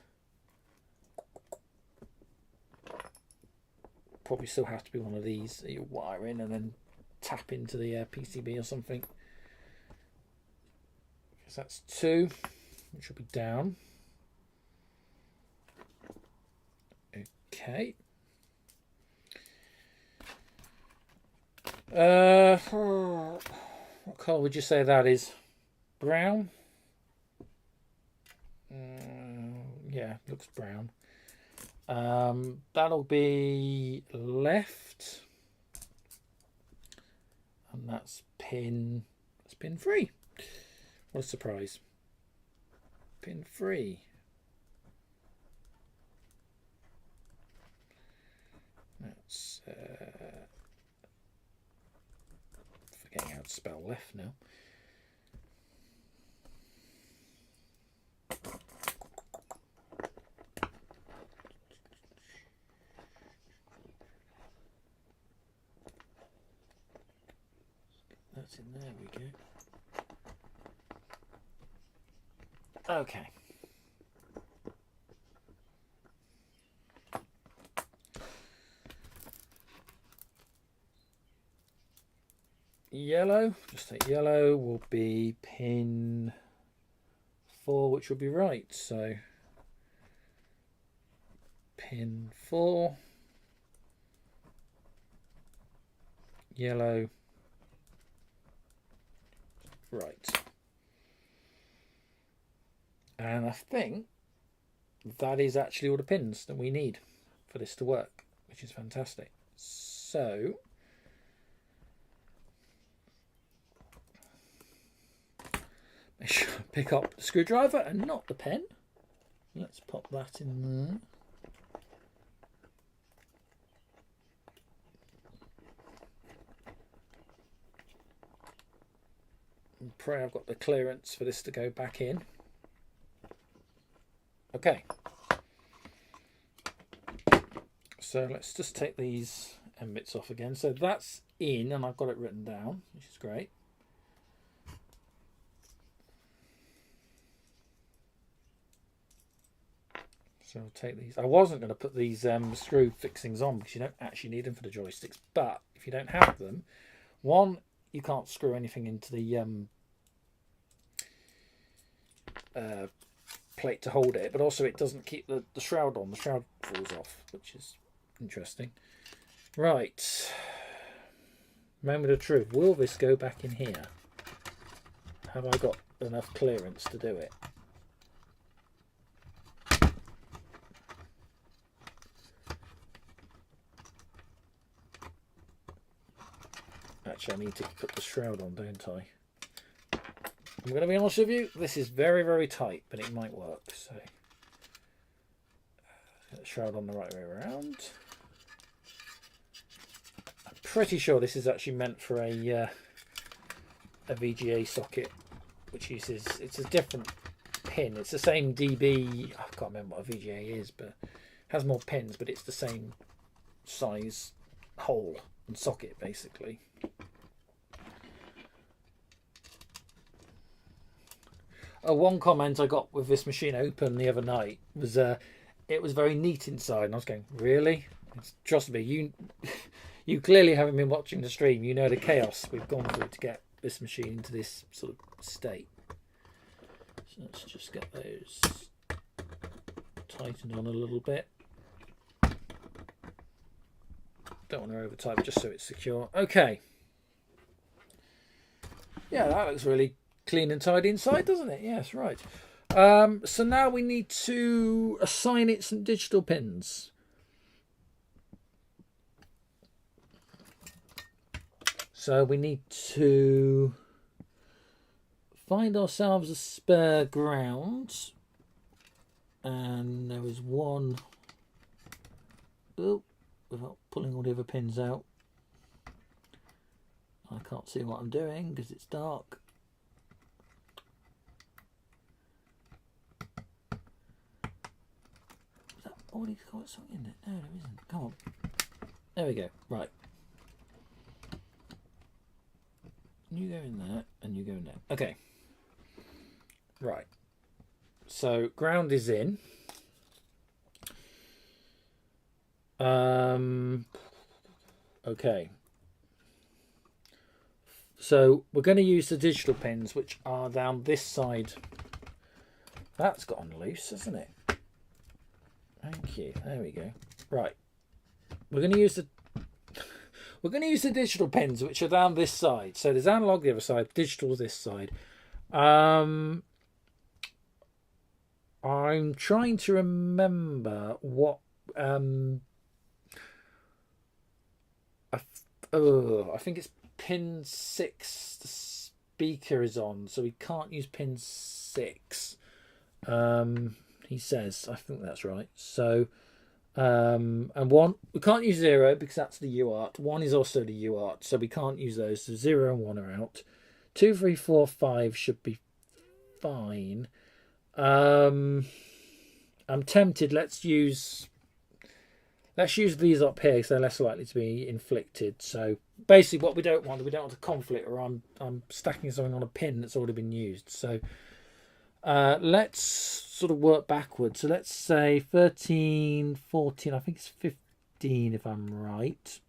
probably still have to be one of these that you wire in and then tap into the PCB or something. So that's 2, which will be down. Okay. What colour would you say that is? Brown? Yeah, looks brown. That'll be left. And that's pin 3. What a surprise. Pin 3. That's forgetting how to spell left now. That's in there, we go. Okay. Yellow, just take yellow, will be pin 4, which will be right. So pin 4, yellow, right. And I think that is actually all the pins that we need for this to work, which is fantastic. So make sure I pick up the screwdriver and not the pen. Let's pop that in there. And pray I've got the clearance for this to go back in. Okay. So let's just take these end bits off again. So that's in, and I've got it written down, which is great. So I'll take these. I wasn't going to put these screw fixings on because you don't actually need them for the joysticks. But if you don't have them, one, you can't screw anything into the plate to hold it, but also it doesn't keep the shroud on. The shroud falls off, which is interesting. Right. Moment of truth. Will this go back in here? Have I got enough clearance to do it? Actually, I need to put the shroud on, don't I? I'm going to be honest with you, this is very, very tight, but it might work. So Get the shroud on the right way around. I'm pretty sure this is actually meant for a VGA socket, which uses, it's a different pin. It's the same DB, I can't remember what a VGA is, but it has more pins, but it's the same size hole and socket basically. One comment I got with this machine open the other night was it was very neat inside, and I was going, really? Trust me, you clearly haven't been watching the stream. You know the chaos we've gone through to get this machine into this sort of state. So let's just get those tightened on a little bit. Don't want to over tighten, just so it's secure. Okay. Yeah, that looks really clean and tidy inside, doesn't it? Yes, right. So now we need to assign it some digital pins. So we need to find ourselves a spare ground, and there is one. Oh, without pulling all the other pins out, I can't see what I'm doing because it's dark. Is that already got something in it? No, there isn't. Come on. There we go. Right. You go in there, and you go in there. Okay. Right. So ground is in. Okay. So we're going to use the digital pins, which are down this side. That's gotten loose, hasn't it? Thank you. There we go. Right. We're going to use the digital pins, which are down this side. So there's analog the other side, digital this side. I'm trying to remember what I think it's pin 6 the speaker is on, so we can't use pin 6. He says, I think that's right. So and 1 we can't use 0 because that's the UART. 1 is also the UART, so we can't use those. So 0 and 1 are out. 2, 3, 4, 5 should be fine. I'm tempted. Let's use these up here because they're less likely to be inflicted. So basically, what we don't want a conflict, or I'm stacking something on a pin that's already been used. So let's sort of work backwards. So let's say 13, 14. I think it's 15 if I'm right.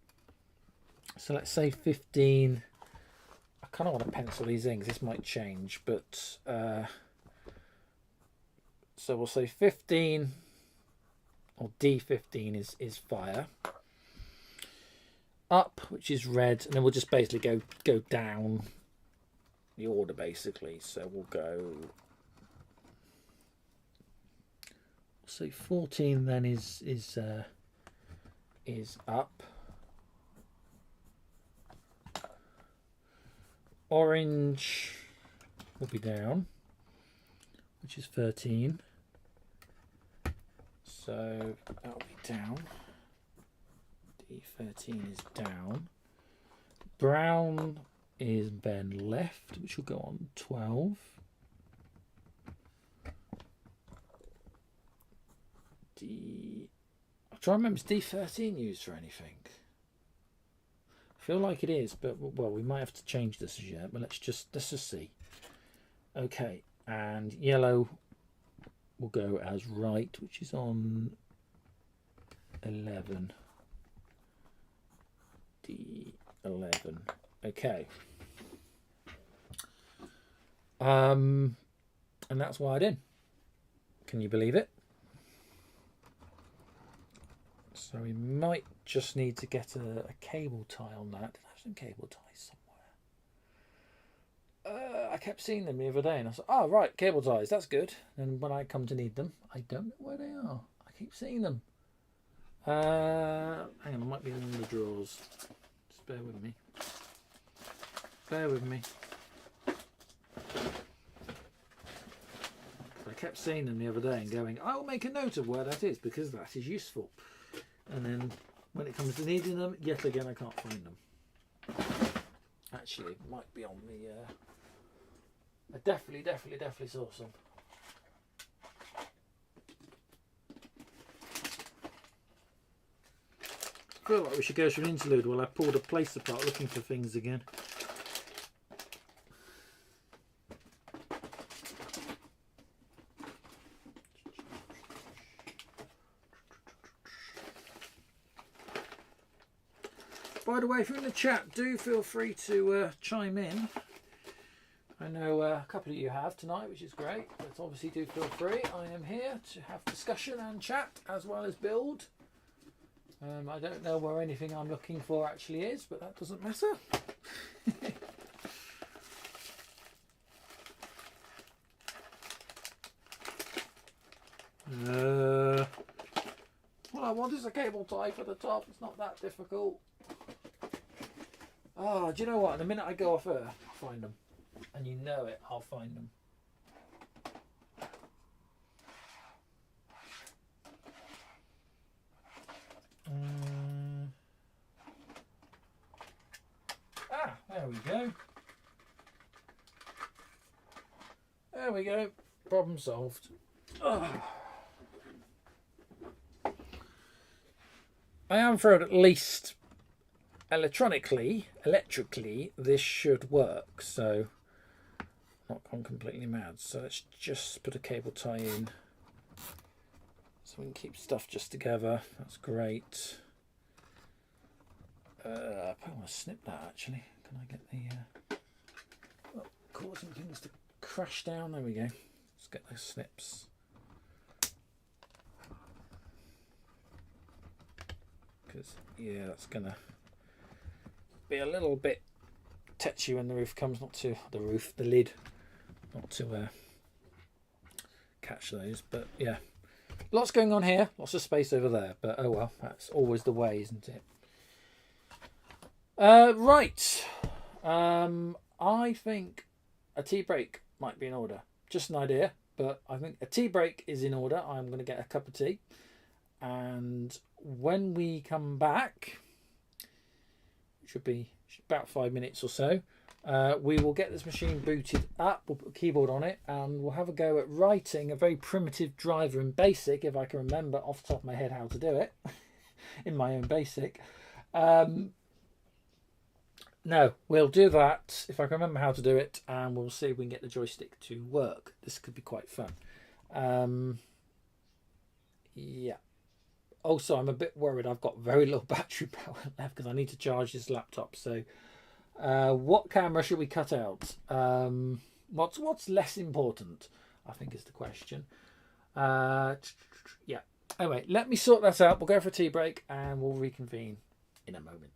So let's say 15. I kind of want to pencil these in because this might change, but so we'll say 15. Or D15 is fire. Up, which is red, and then we'll just basically go down the order basically. So we'll go. So 14 then is up. Orange will be down, which is 13. So that'll be down. D13 is down. Brown is then left, which will go on 12. I'm trying to remember, is D13 used for anything? I feel like it is, but well, we might have to change this as yet. But let's just see. Okay, and yellow will go as right, which is on 11. D11. Okay. And that's wired in. Can you believe it? So we might just need to get a cable tie on that. Did I have some cable ties somewhere? I kept seeing them the other day and I thought, oh, right, cable ties, that's good. And when I come to need them, I don't know where they are. I keep seeing them. Hang on, I might be in one of the drawers. Just bear with me. Bear with me. They I kept seeing them the other day and going, I will make a note of where that is because that is useful. And then when it comes to needing them, yet again I can't find them. Actually, it might be on the... I definitely saw some. I feel like we should go through an interlude while I pull the place apart looking for things again. By the way, if you're in the chat, do feel free to chime in. I know a couple of you have tonight, which is great, but obviously do feel free. I am here to have discussion and chat as well as build. I don't know where anything I'm looking for actually is, but that doesn't matter. What I want is a cable tie for the top. It's not that difficult. Oh, do you know what? The minute I go off Earth, I'll find them. And you know it, I'll find them. There we go. There we go. Problem solved. Oh. I am afraid at least electrically this should work, so not gone completely mad. So let's just put a cable tie in so we can keep stuff just together. That's great. I probably want to snip that actually. Can I get the causing things to crash down? There we go. Let's get those snips. Because yeah, that's gonna be a little bit touchy when the roof comes. Not to the lid, not to catch those. But yeah, lots going on here. Lots of space over there. But oh well, that's always the way, isn't it? Right. I think a tea break might be in order. Just an idea, but I think a tea break is in order. I'm going to get a cup of tea, and when we come back, it should be about 5 minutes or so, we will get this machine booted up. We'll put a keyboard on it, and we'll have a go at writing a very primitive driver in BASIC, if I can remember off the top of my head how to do it in my own BASIC. No, we'll do that if I can remember how to do it, and we'll see if we can get the joystick to work. This could be quite fun. Yeah. Also, I'm a bit worried I've got very little battery power left because I need to charge this laptop. So what camera should we cut out? What's less important, I think is the question. Yeah. Anyway, let me sort that out. We'll go for a tea break and we'll reconvene in a moment.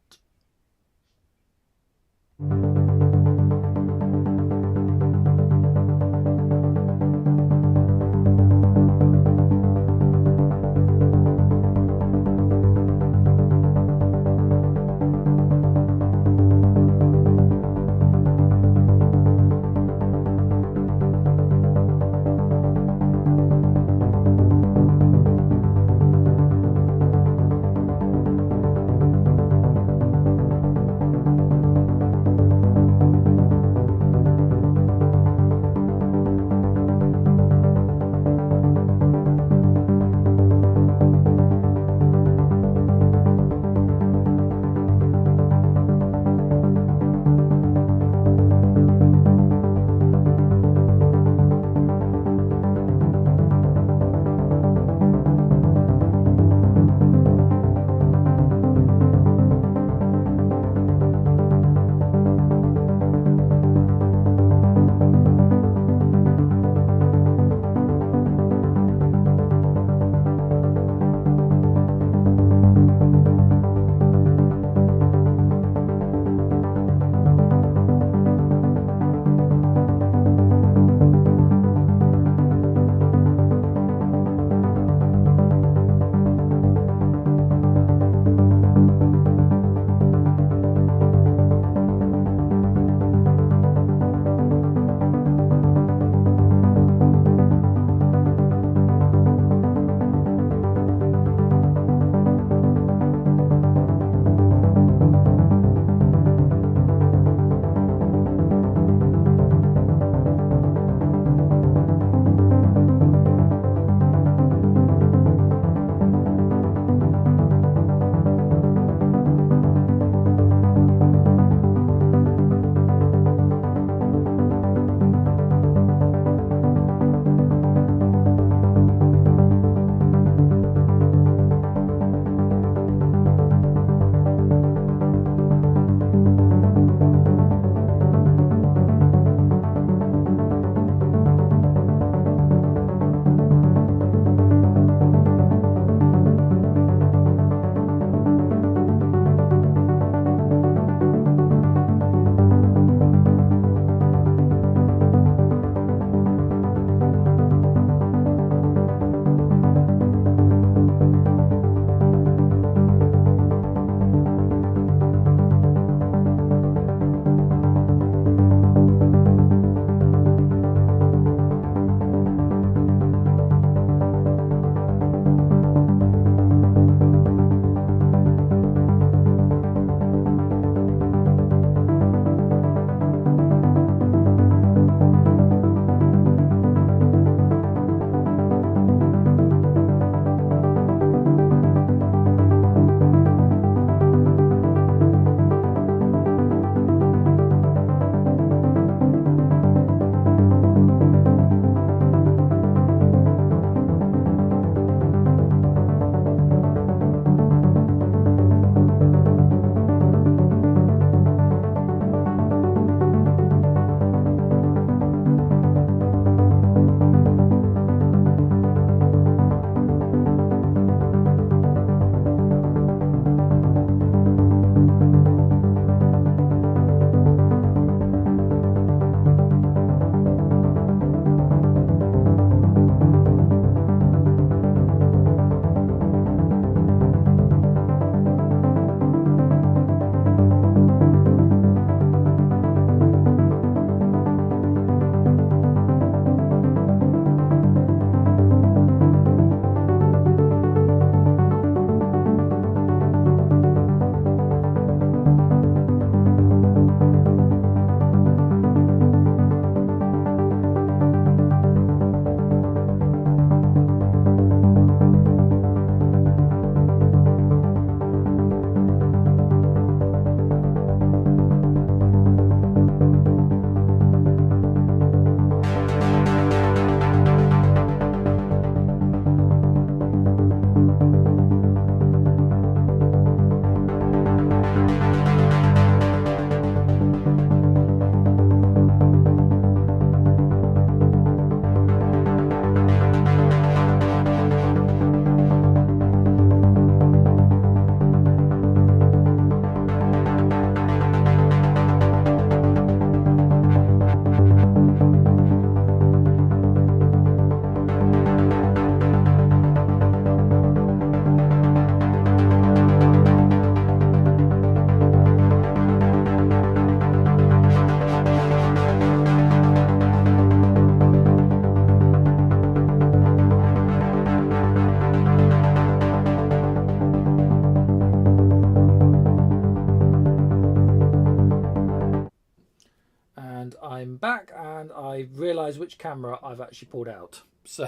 And I'm back, and I realised which camera I've actually pulled out. So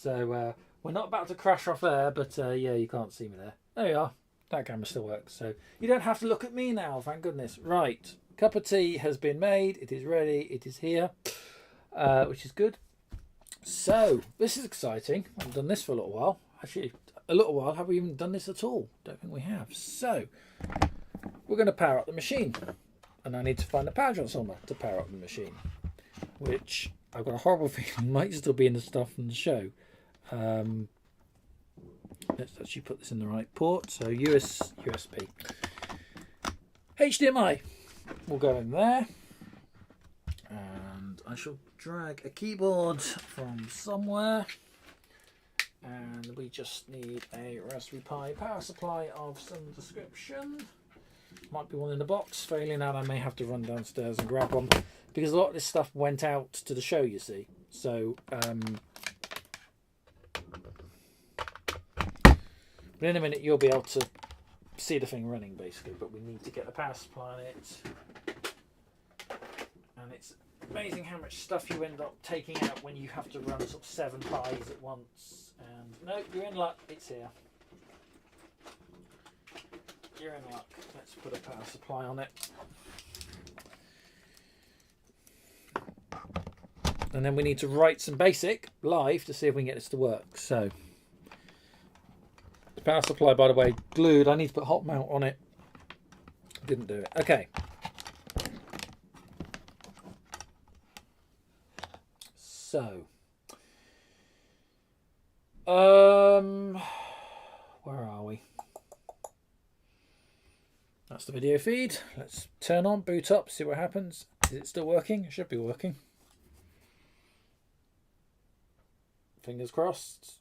we're not about to crash off air, but yeah, you can't see me there. There you are. That camera still works, so you don't have to look at me now, thank goodness. Right, cup of tea has been made. It is ready. It is here, which is good. So this is exciting. I haven't done this for a little while. Actually, a little while. Have we even done this at all? Don't think we have. So we're going to power up the machine, and I need to find a power transformer to power up the machine, which I've got a horrible feeling might still be in the stuff from the show. Let's actually put this in the right port. So USB, HDMI will go in there, and I shall drag a keyboard from somewhere, and we just need a Raspberry Pi power supply of some description. Might be one in the box. Failing that, I may have to run downstairs and grab one, because a lot of this stuff went out to the show, you see. So but in a minute you'll be able to see the thing running, basically. But we need to get the power supply on it, and it's amazing how much stuff you end up taking out when you have to run sort of 7 Pis at once. And no, you're in luck, it's here. You're in luck. Let's put a power supply on it. And then we need to write some basic live to see if we can get this to work. So the power supply, by the way, glued. I need to put hot mount on it. Didn't do it. Okay. So where are we? That's the video feed. Let's turn on, boot up, see what happens. Is it still working? It should be working. Fingers crossed.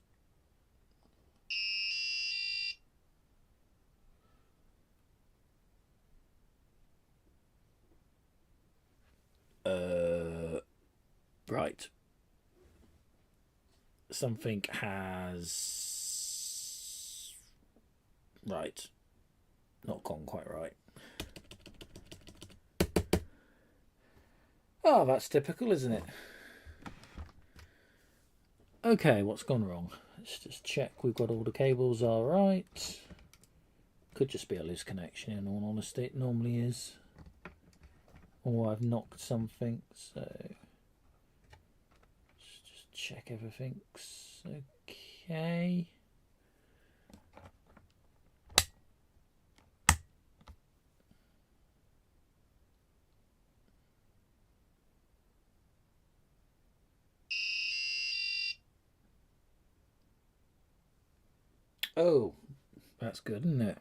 Right. Something has... Right. Not gone quite right. Oh, that's typical, isn't it? Okay, what's gone wrong? Let's just check we've got all the cables all right. Could just be a loose connection, in all honesty. It normally is. Or I've knocked something, so let's just check everything's okay. Oh, that's good, isn't it?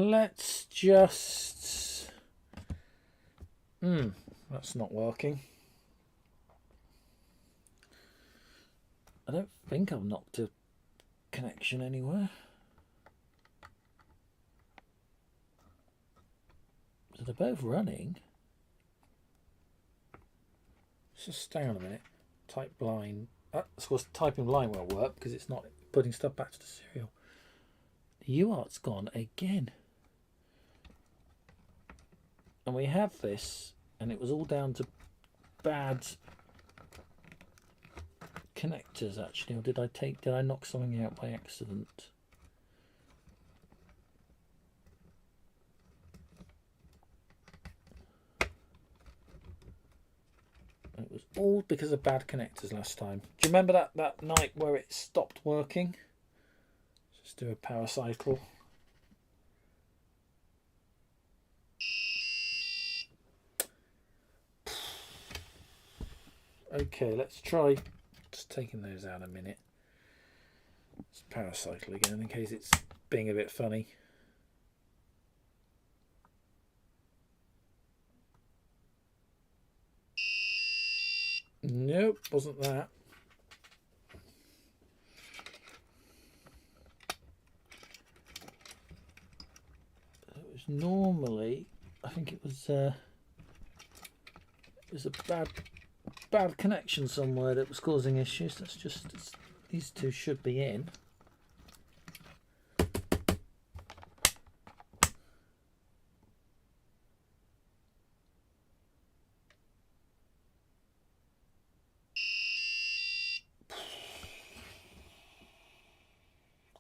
Let's just... that's not working. I don't think I've knocked a connection anywhere. So they're both running. Let's just stay on a minute. Type line. Of course, typing line won't work because it's not putting stuff back to the serial. The UART's gone again. And we have this, and it was all down to bad connectors, actually. Or did I knock something out by accident? It was all because of bad connectors last time. Do you remember that night where it stopped working? Let's do a power cycle. Okay, let's try just taking those out a minute. Let's power cycle again in case it's being a bit funny. Nope, wasn't that. It was normally, I think it was a bad connection somewhere that was causing issues. That's just, these two should be in.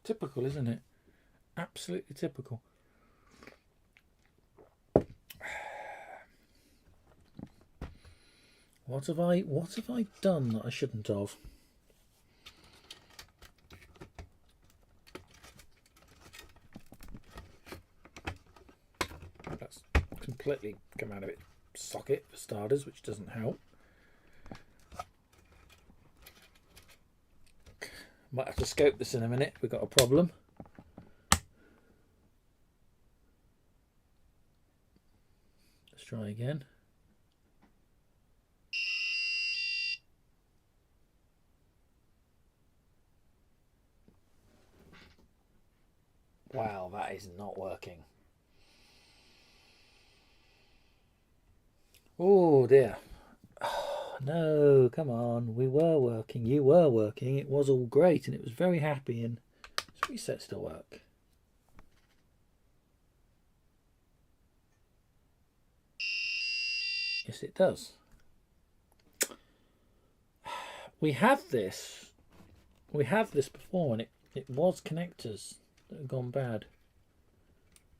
Typical, isn't it? Absolutely typical. What have I done that I shouldn't have? That's completely come out of its socket for starters, which doesn't help. Might have to scope this in a minute. We've got a problem. Let's try again. Wow, that is not working. Oh dear. Oh, no, come on. We were working. You were working. It was all great and it was very happy, and it's reset to work. Yes, it does. We had this before, and it was connectors that have gone bad.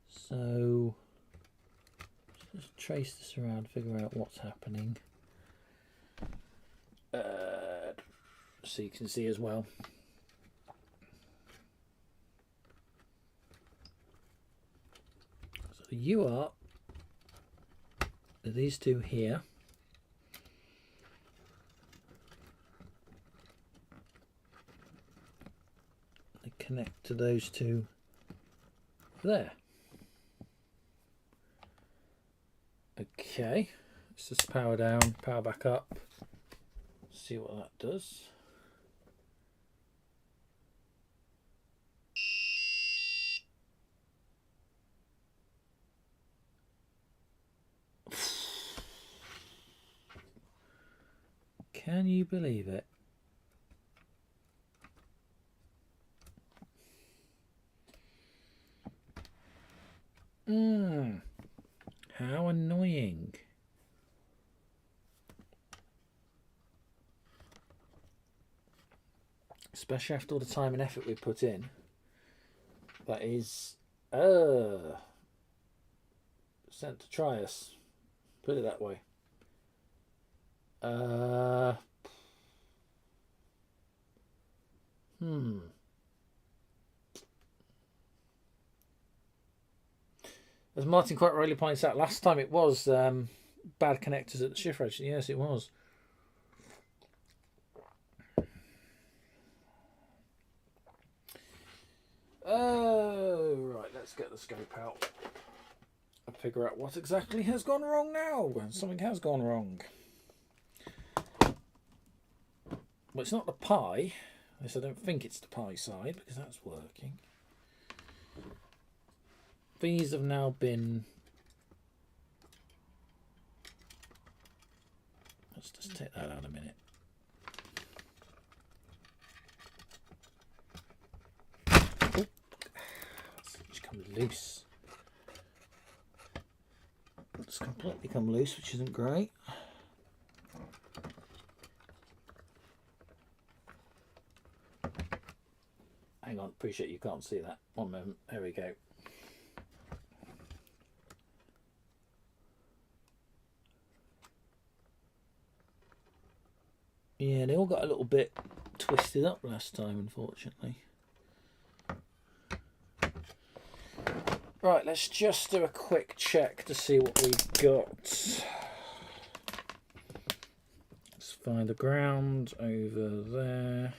So just trace this around, figure out what's happening. So you can see as well. So you are these two here. They connect to those two there. Okay, let's just power down, power back up, see what that does. Can you believe it? How annoying. Especially after all the time and effort we put in. That is sent to try us. Put it that way. As Martin quite rightly points out, last time it was bad connectors at the shift register. Yes, it was. Right, let's get the scope out and figure out what exactly has gone wrong now. Something has gone wrong. Well, it's not the pi. At least I don't think it's the pi side, because that's working. These have now been... Let's just take that out a minute. Oh, it's come loose. It's completely come loose, which isn't great. Hang on, appreciate you can't see that. One moment, there we go. Yeah, they all got a little bit twisted up last time, unfortunately. Right, let's just do a quick check to see what we've got. Let's find the ground over there.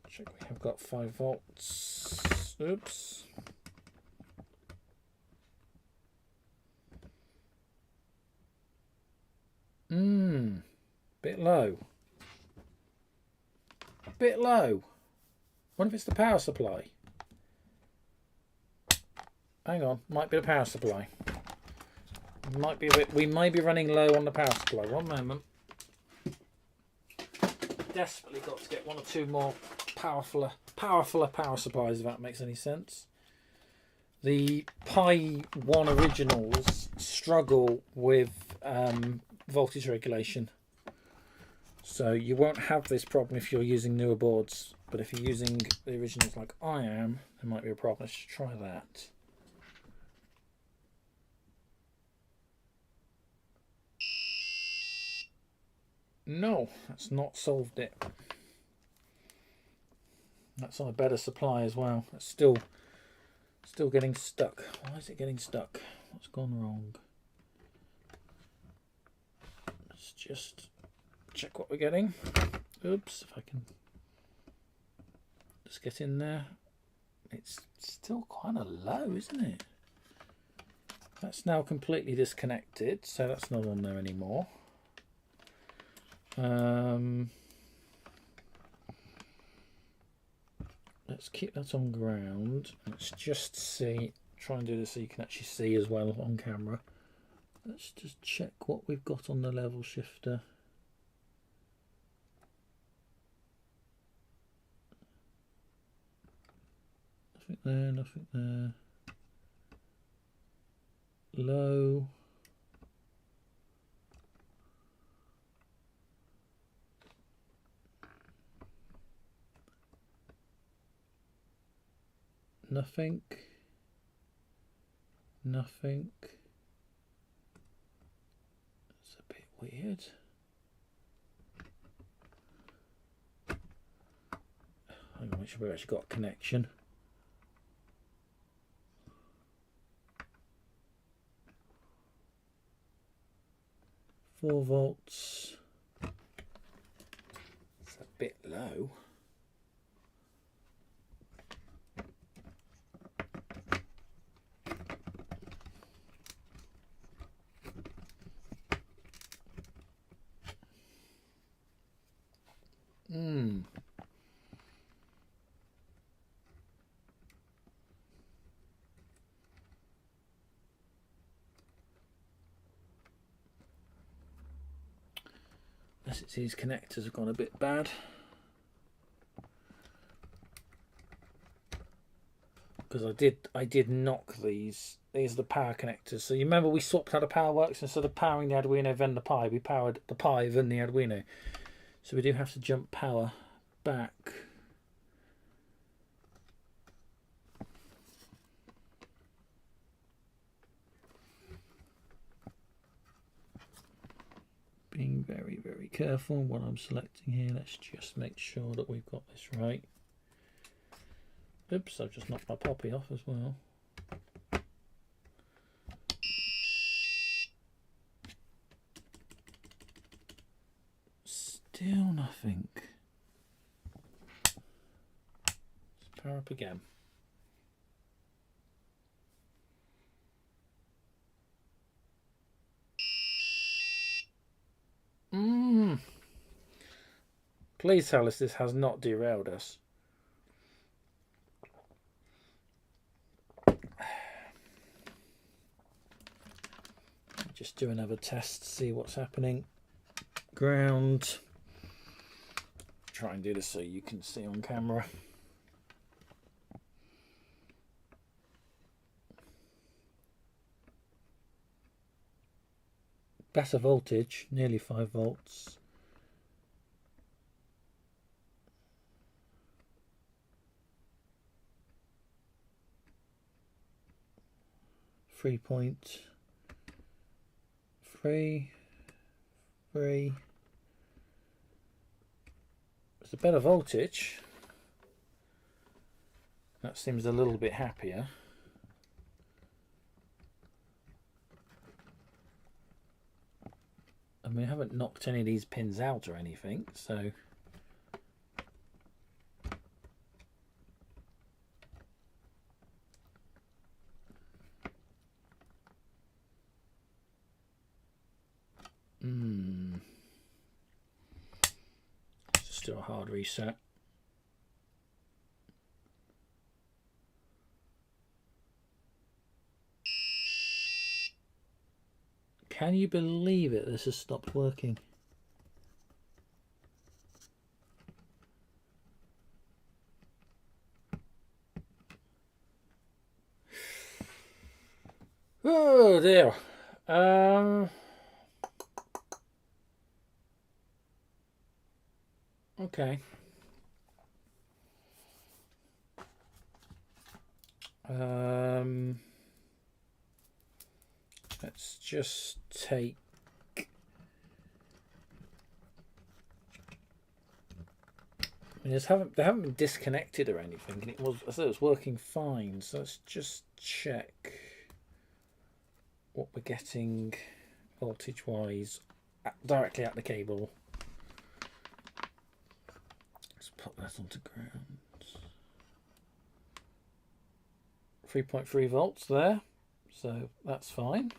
Check we have got 5 volts. Oops. Bit low. Bit low. What if it's the power supply? Hang on, might be the power supply. Might be a bit. We may be running low on the power supply. One moment. Desperately got to get 1 or 2 more powerfuler power supplies, if that makes any sense. The Pi 1 originals struggle with voltage regulation. So you won't have this problem if you're using newer boards, but if you're using the originals like I am, there might be a problem. Let's try that. No, that's not solved it. That's on a better supply as well. It's still getting stuck. Why is it getting stuck? What's gone wrong? Let's just check what we're getting. Oops, if I can just get in there. It's still kind of low, isn't it? That's now completely disconnected, so that's not on there anymore. Let's keep that on ground. Let's just see, try and do this so you can actually see as well on camera. Let's just check what we've got on the level shifter. Nothing there, nothing there. Low. Nothing. Nothing. It's a bit weird. Hang on, make sure we've actually got a connection. £4. It's a bit low. Unless it's these connectors have gone a bit bad. Because I did knock these. These are the power connectors. So you remember we swapped out of PowerWorks instead of powering the Arduino then the Pi. We powered the Pi then the Arduino. So we do have to jump power back. Being very, very careful what I'm selecting here. Let's just make sure that we've got this right. Oops, I've just knocked my poppy off as well. Still nothing. Let's power up again. Please tell us this has not derailed us. Just do another test, see what's happening. Ground. Try and do this so you can see on camera. Better voltage, nearly 5 volts. .3. It's a better voltage. That seems a little bit happier. And we haven't knocked any of these pins out or anything, so let's just do a hard reset. Can you believe it? This has stopped working. Oh dear. Okay. Let's just take. I mean, they haven't been disconnected or anything, and I said it was working fine. So let's just check what we're getting voltage wise directly at the cable. Let's put that onto ground. 3.3 volts there, so that's fine.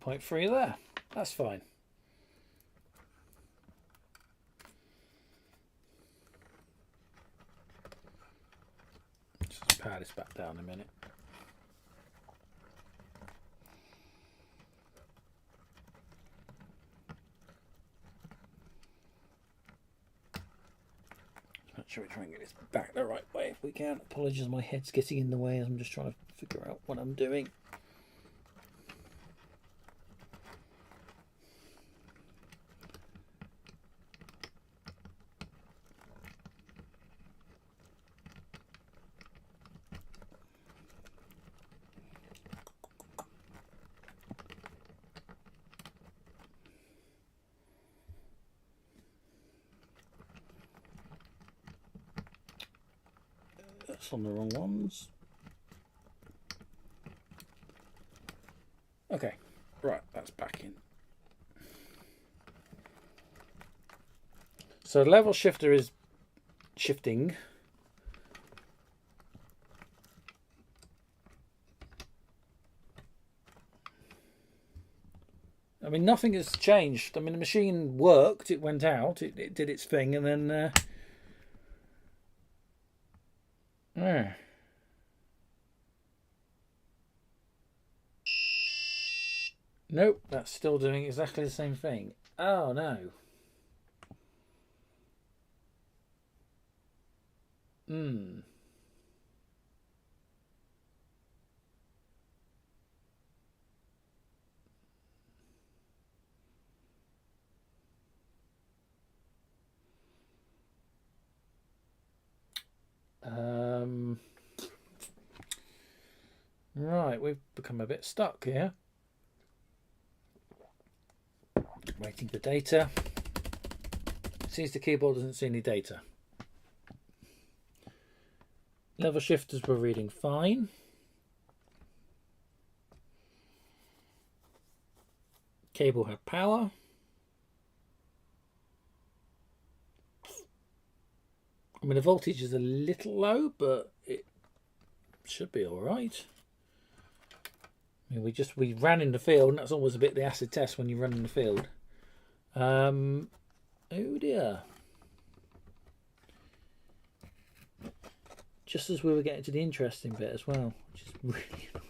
.3 there, that's fine. Just power this back down a minute. Make sure we try and get this back the right way if we can. Apologies, my head's getting in the way as I'm just trying to figure out what I'm doing. That's on the wrong ones. Okay, right, that's back in. So level shifter is shifting. I mean, nothing has changed. I mean, the machine worked, it went out, it did its thing, and then nope, that's still doing exactly the same thing. Oh no. Right, we've become a bit stuck here. Waiting for data. Seems the keyboard doesn't see any data. Level shifters were reading fine. Cable had power. I mean, the voltage is a little low, but it should be all right. I mean, we ran in the field, and that's always a bit the acid test when you run in the field. Oh dear. Just as we were getting to the interesting bit as well, which is really annoying.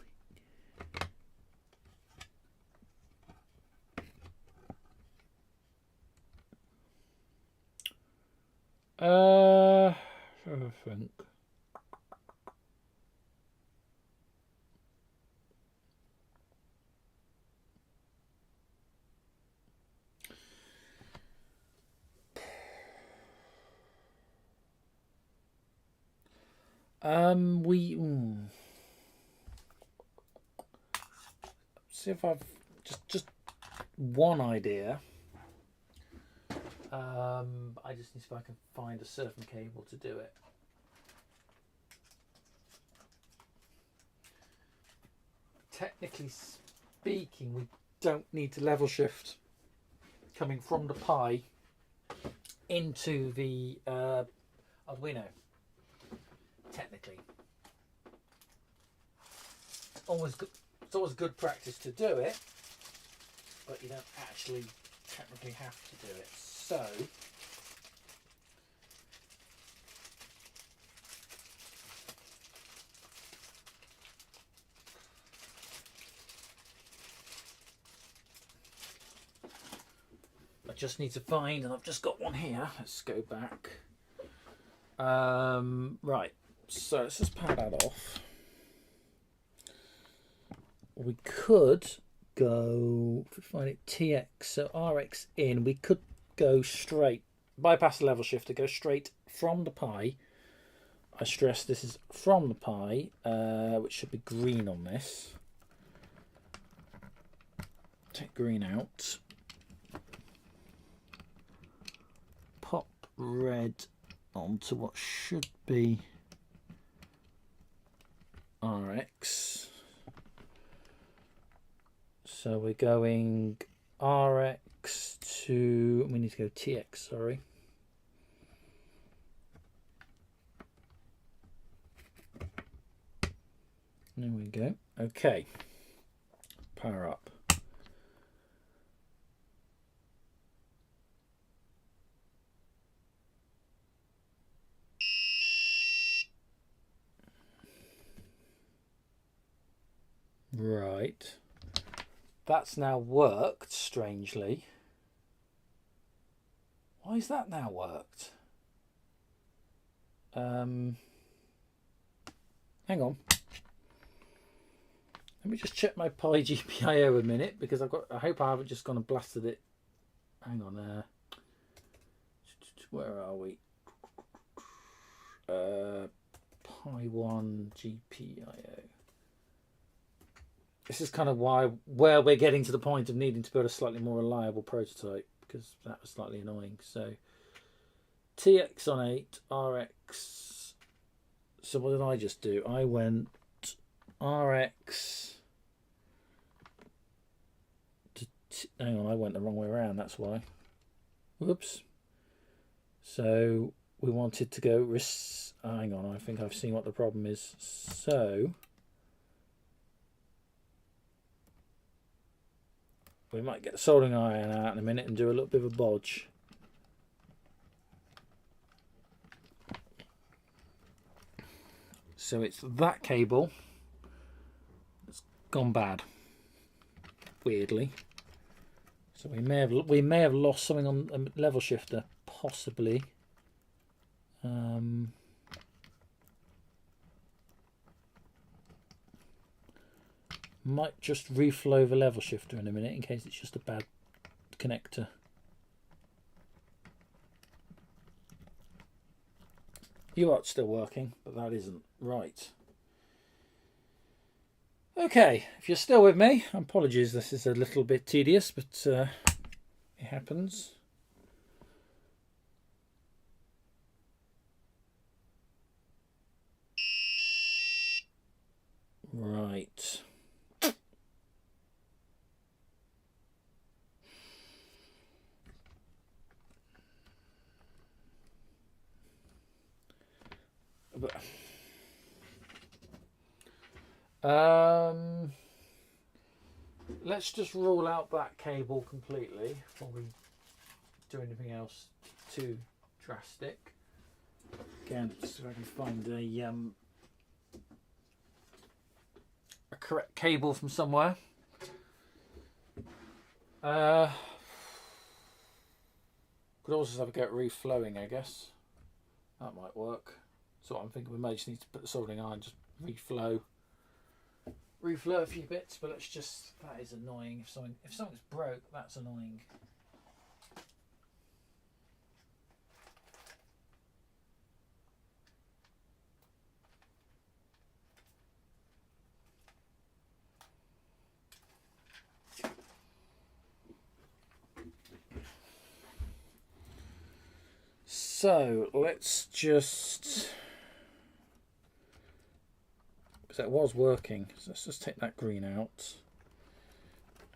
I think. See if I've just one idea. I just need to see if I can find a certain cable to do it. Technically speaking, we don't need to level shift coming from the Pi into the Arduino. Technically, it's always good practice to do it, but you don't actually technically have to do it. So just need to find, and I've just got one here. Let's go back. Right, so let's just power that off. We could go, if we find it, TX, so RX in, we could go straight, bypass the level shifter, go straight from the Pi. I stress this is from the Pi, which should be green on this. Take green out. Pop red onto what should be RX. So we're going RX to, we need to go TX, sorry. There we go. Okay. Power up. Right. That's now worked, strangely. Why is that now worked? Hang on. Let me just check my Pi GPIO a minute, because I hope I haven't just gone and blasted it. Hang on there. Where are we? Pi 1 GPIO. This is kind of where we're getting to the point of needing to build a slightly more reliable prototype, because that was slightly annoying. So TX on 8, RX. So what did I just do? I went RX to hang on, I went the wrong way around, that's why. Whoops. So we wanted to go hang on, I think I've seen what the problem is. So we might get the soldering iron out in a minute and do a little bit of a bodge. So it's that cable that's gone bad, weirdly. So we may have lost something on a level shifter, possibly. Might just reflow the level shifter in a minute in case it's just a bad connector. You are still working, but that isn't. Right. Okay, if you're still with me, apologies, this is a little bit tedious, but it happens. Right. Let's just rule out that cable completely before we do anything else too drastic. Again, just if I can find a correct cable from somewhere. Could also have a go at reflowing, I guess. That might work. So I'm thinking we may just need to put the soldering iron, just reflow a few bits, but let's just, that is annoying. If something's broke, that's annoying. So let's just, because that was working, so let's just take that green out,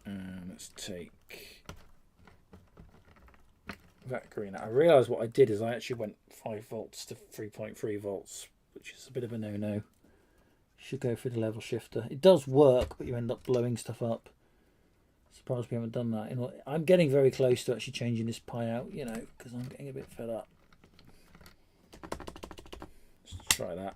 and let's take that green out. I realised what I did is I actually went 5 volts to 3.3 volts, which is a bit of a no-no. Should go through the level shifter. It does work, but you end up blowing stuff up. Surprised we haven't done that. I'm getting very close to actually changing this Pi out, you know, because I'm getting a bit fed up. Let's try that.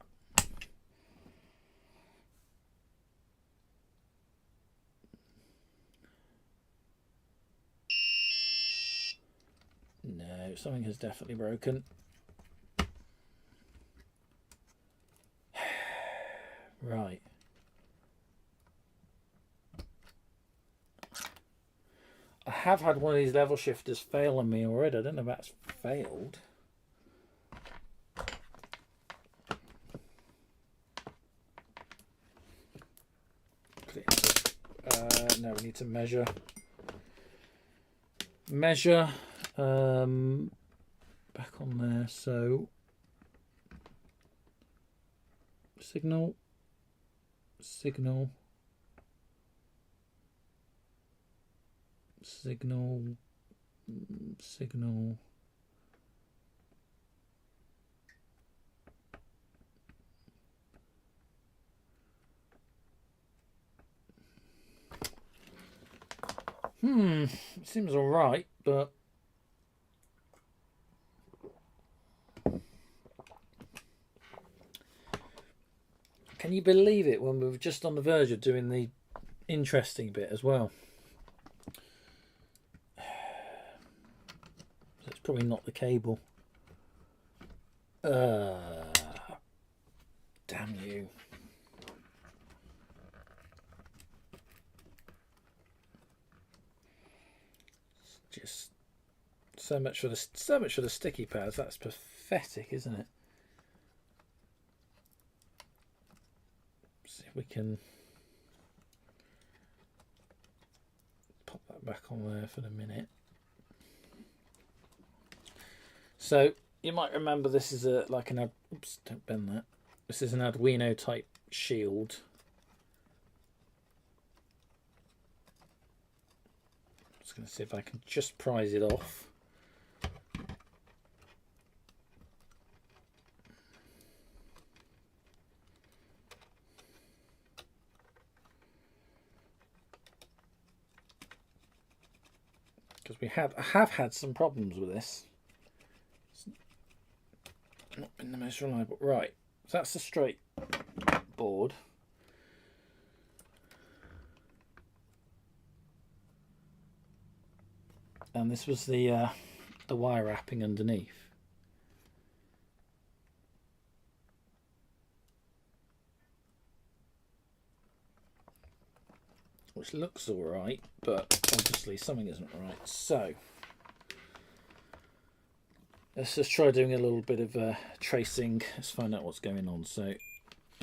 something has definitely broken. Right. I have had one of these level shifters fail on me already. I don't know if that's failed. No, we need to measure. Back on there. So signal. It seems all right, but can you believe it when we were just on the verge of doing the interesting bit as well? So it's probably not the cable. Damn you. Just so much for the sticky pads. That's pathetic, isn't it? See if we can pop that back on there for the minute. So you might remember this is like an oops, don't bend that. This is an Arduino type shield. Just going to see if I can just prise it off. Because I have had some problems with this. It's not been the most reliable. Right, so that's the straight board. And this was the wire wrapping underneath. Which looks all right, but obviously something isn't right. So let's just try doing a little bit of tracing. Let's find out what's going on. So,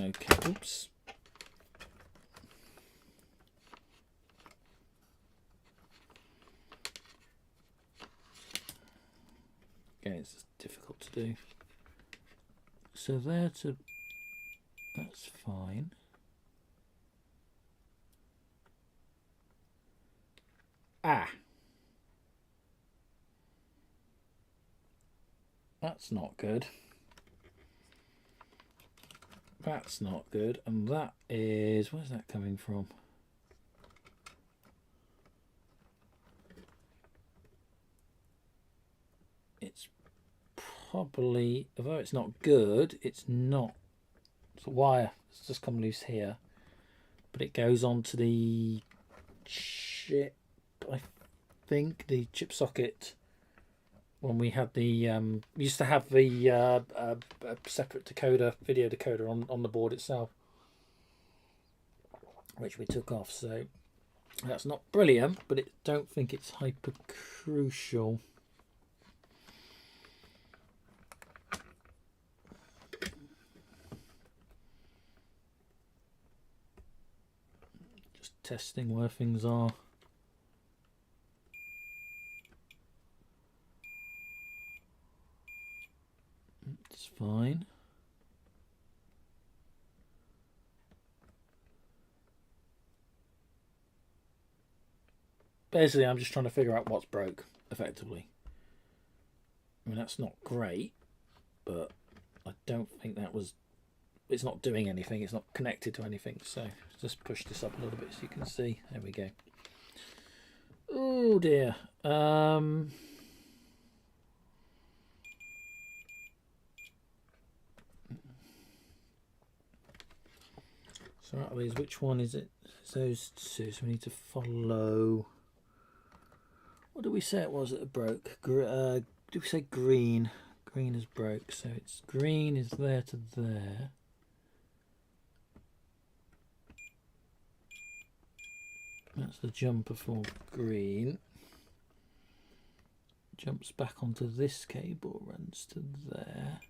okay, oops. Again, it's difficult to do. So that's fine. That's not good. That's not good. And that is, where's that coming from? It's probably, although it's not good, it's not. It's a wire. It's just come loose here. But it goes on to the chip, I think, the chip socket. When we had the we used to have the separate decoder, video decoder on the board itself, which we took off. So that's not brilliant, but I don't think it's hyper crucial. Just testing where things are. It's fine. Basically, I'm just trying to figure out what's broke, effectively. I mean, that's not great, but I don't think that was... It's not doing anything. It's not connected to anything. So just push this up a little bit so you can see. There we go. Oh, dear. So out of these, which one is it? It's those two, so we need to follow. What did we say it was that broke? do we say green? Green is broke, so it's green is there to there. That's the jumper for green. Jumps back onto this cable, runs to there.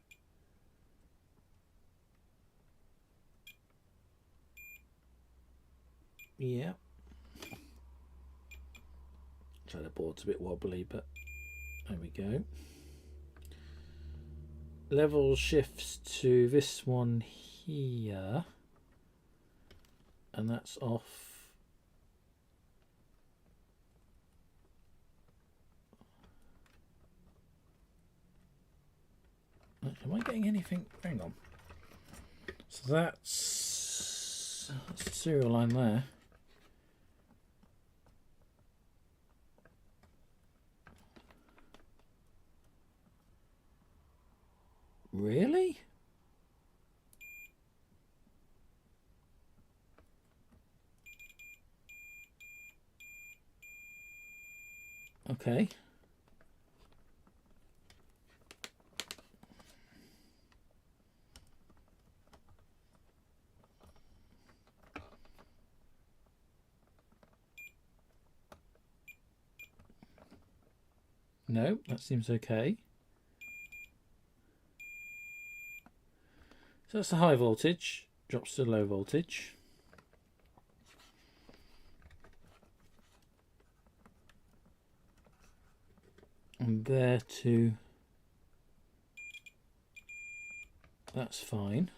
Yeah. Try the board's a bit wobbly, but there we go. Level shifts to this one here, and that's off. Am I getting anything? Hang on. So that's the serial line there. Really? Okay. No, that seems okay. So that's the high voltage, drops to low voltage. And there to, that's fine.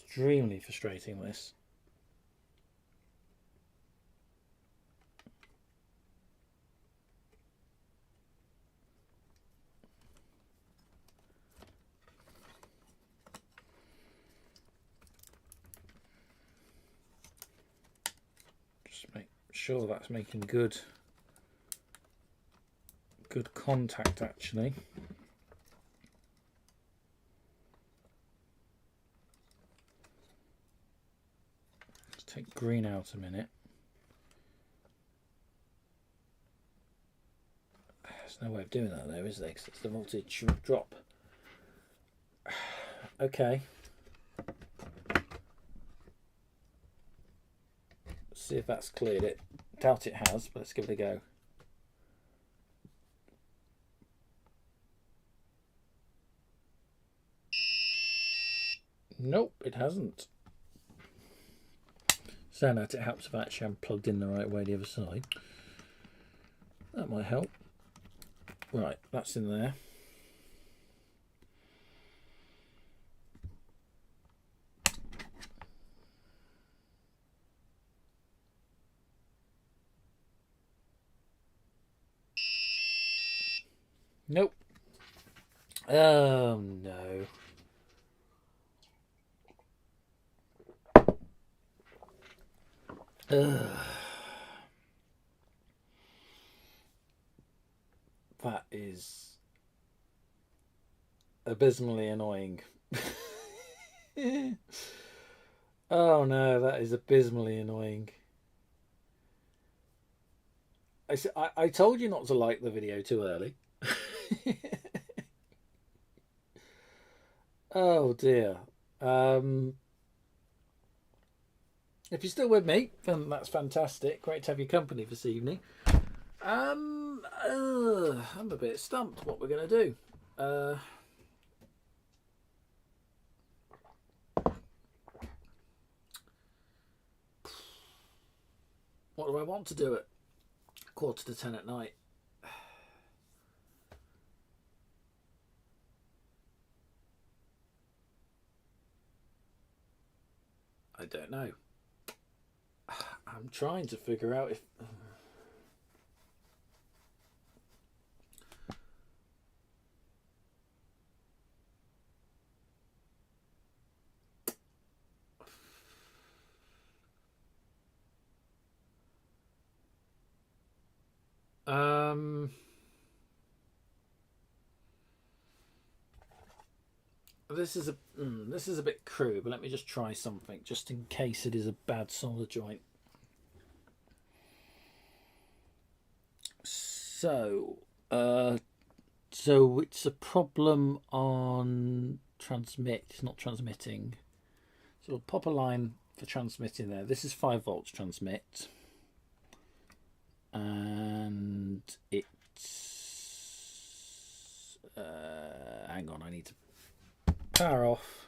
Extremely frustrating, this. Just make sure that's making good contact, actually. Take green out a minute. There's no way of doing that though, is there? Because it's the voltage drop. Okay. Let's see if that's cleared it. Doubt it has, but let's give it a go. Nope, it hasn't. So that it helps if I actually am plugged in the right way the other side. That might help. Right, that's in there. Nope. Oh no. That is abysmally annoying. Oh no, that is abysmally annoying. I told you not to like the video too early. Oh dear. If you're still with me, then that's fantastic. Great to have your company this evening. I'm a bit stumped what we're going to do. What do I want to do at 9:45 at night? I don't know. I'm trying to figure out if... this is a bit crude, but let me just try something just in case it is a bad solder joint. So it's a problem on transmit. It's not transmitting. So we'll pop a line for transmitting there. This is 5 volts transmit, and it's hang on, I need to power off.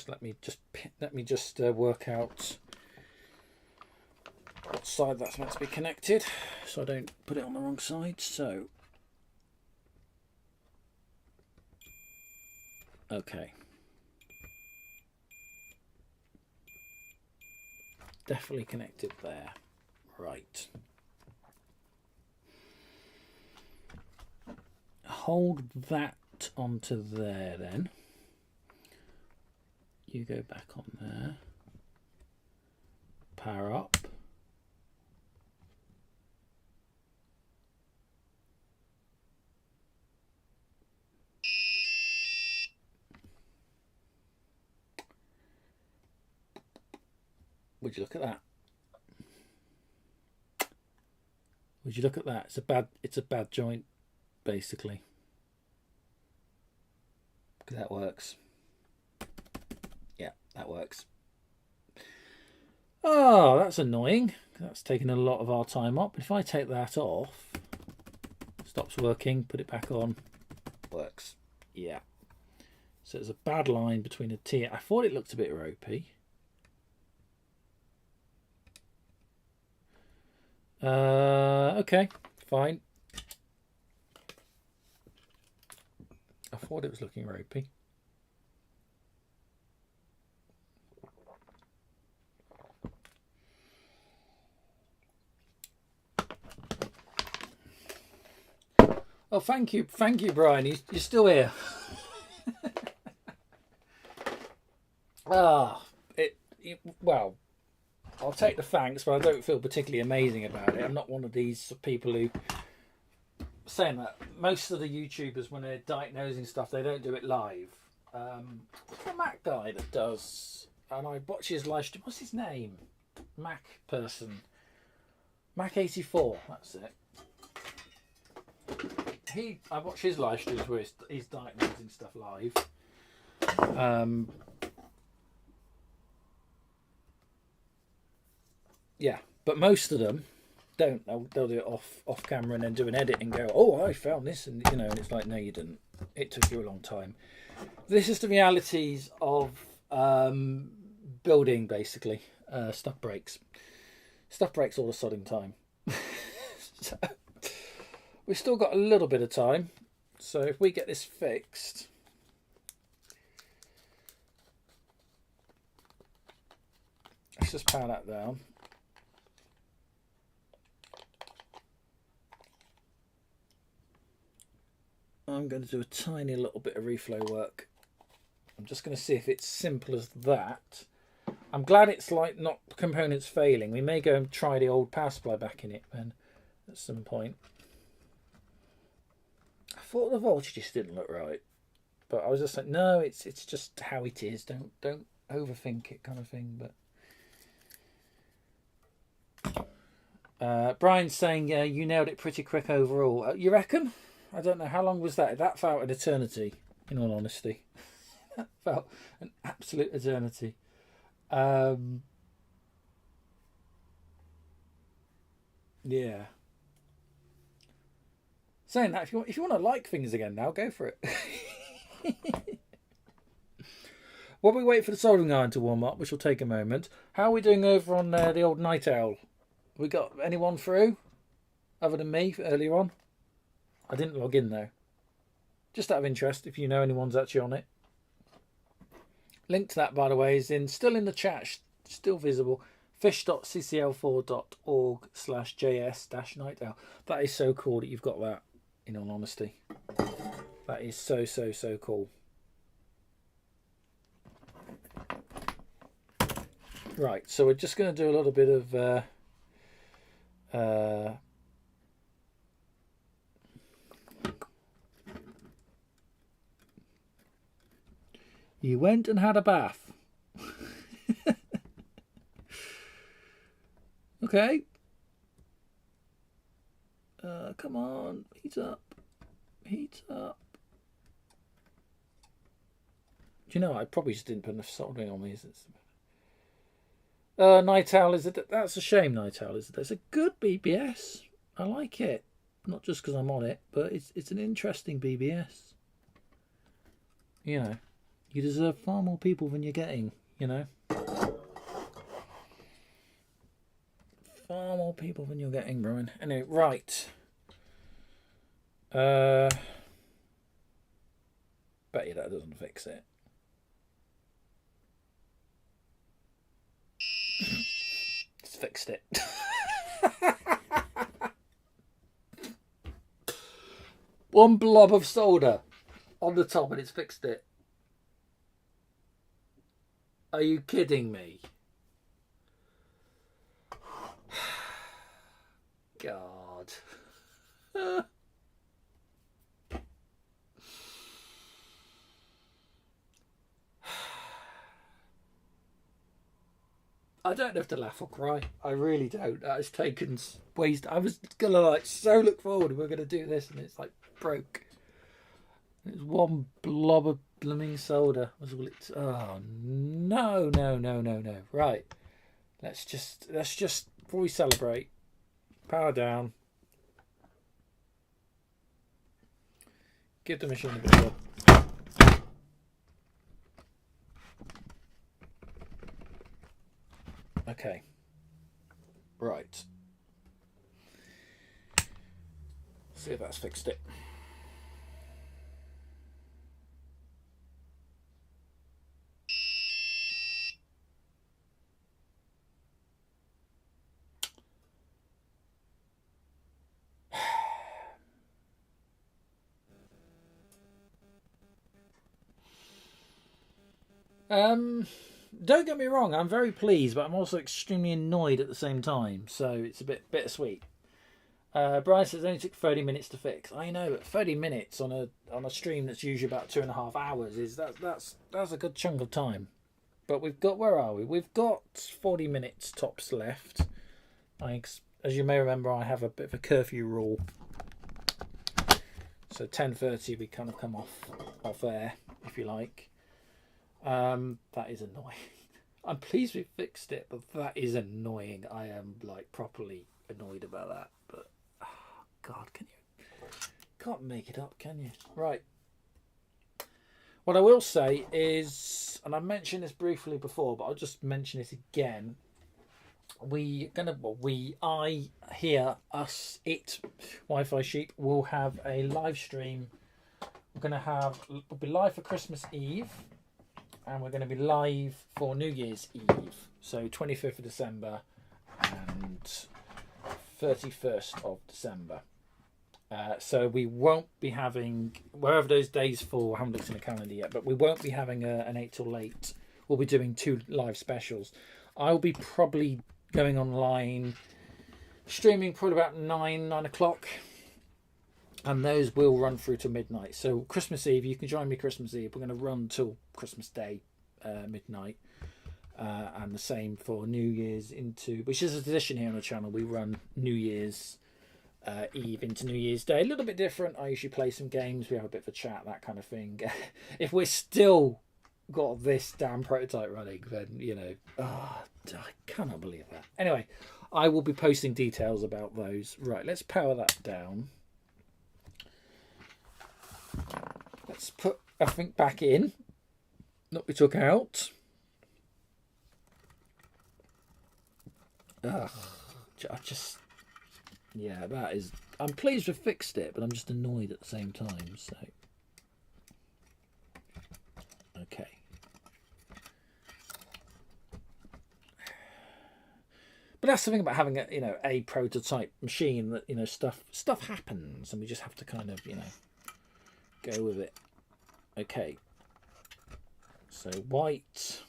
Let me just work out what side that's meant to be connected, so I don't put it on the wrong side. So, okay, definitely connected there. Right. Hold that onto there then. You go back on there. Power up. Would you look at that? Would you look at that? It's a bad joint, basically. That works. Yeah, that works. Oh, that's annoying. That's taking a lot of our time up. If I take that off, stops working, put it back on, works. Yeah. So there's a bad line between a T. I thought it looked a bit ropey. Okay, fine. I thought it was looking ropey. Oh, thank you, Brian. You're still here. Well, I'll take the thanks, but I don't feel particularly amazing about it. I'm not one of these people who, saying that, most of the YouTubers, when they're diagnosing stuff, they don't do it live. What's the Mac guy that does, and I watch his live stream, what's his name? Mac person. Mac84, that's it. I watch his live streams where he's diagnosing stuff live. Yeah, but most of them don't. They'll do it off camera and then do an edit and go, "Oh, I found this," and and it's like, no, you didn't. It took you a long time. This is the realities of building, basically. Stuff breaks. Stuff breaks all the sodding time. So, we've still got a little bit of time. So if we get this fixed, let's just power that down. I'm going to do a tiny little bit of reflow work. I'm just going to see if it's simple as that. I'm glad it's like not components failing. We may go and try the old power supply back in it then at some point. I thought the voltage just didn't look right, but I was just like, no, it's just how it is. Don't overthink it, kind of thing. But Brian's saying, yeah, you nailed it pretty quick overall. You reckon? I don't know. How long was that? That felt an eternity, in all honesty. That felt an absolute eternity. Yeah. Saying that, if you want to like things again now, go for it. While we wait for the soldering iron to warm up, which will take a moment, how are we doing over on the old Night Owl? We got anyone through other than me earlier on? I didn't log in though. Just out of interest, if you know anyone's actually on it. Link to that, by the way, is still in the chat, still visible. fish.ccl4.org/js-night owl. That is so cool that you've got that, in all honesty. That is so cool. Right, so we're just going to do a little bit of You went and had a bath. Okay. Come on. Heat up. Heat up. Do you know, I probably just didn't put enough soldering on these. Night Owl is it? That's a shame. Night Owl is it? It's a good BBS. I like it. Not just because I'm on it, but it's an interesting BBS. You know, you deserve far more people than you're getting. You know, far more people than you're getting, Brian. Anyway, right. Bet you that doesn't fix it. It's fixed it. One blob of solder on the top and it's fixed it. Are you kidding me? God. I don't have to laugh or cry. I really don't. That has taken waste. I was gonna like so look forward. We're gonna do this, and it's like broke. It's one blob of blooming solder. Was all it? Oh no, no, no, no, no. Right. Let's just before we celebrate, power down. Give the machine a bit of a okay. Right. See if that's fixed it. Don't get me wrong, I'm very pleased, but I'm also extremely annoyed at the same time, so it's a bit bittersweet. Brian says it only took 30 minutes to fix. I know, but 30 minutes on a stream that's usually about 2.5 hours is that's a good chunk of time. But we've got, where are we? We've got 40 minutes tops left. As you may remember, I have a bit of a curfew rule. So 10:30 we kind of come off air, if you like. That is annoying. I'm pleased we fixed it, but that is annoying. I am like properly annoyed about that. But oh God, can't make it up, can you? Right. What I will say is, and I mentioned this briefly before, but I'll just mention it again. Wi-Fi Sheep will have a live stream. We'll be live for Christmas Eve, and we're going to be live for New Year's Eve. So 25th of December and 31st of December. So we won't be having, wherever those days fall, I haven't looked in the calendar yet, but we won't be having an 8 till 8. We'll be doing 2 live specials. I'll be probably going online, streaming probably about 9 o'clock, and those will run through to midnight. So Christmas Eve, you can join me Christmas Eve. We're going to run till Christmas Day, midnight, and the same for New Year's which is a tradition here on the channel. We run New Year's Eve into New Year's Day. A little bit different. I usually play some games. We have a bit of a chat, that kind of thing. If we're still got this damn prototype running, then I cannot believe that. Anyway, I will be posting details about those. Right, let's power that down. Let's put everything back in that we took out. I'm pleased we fixed it, but I'm just annoyed at the same time. So okay. But that's the thing about having a prototype machine, that stuff happens, and we just have to kind of go with it. Okay. So white.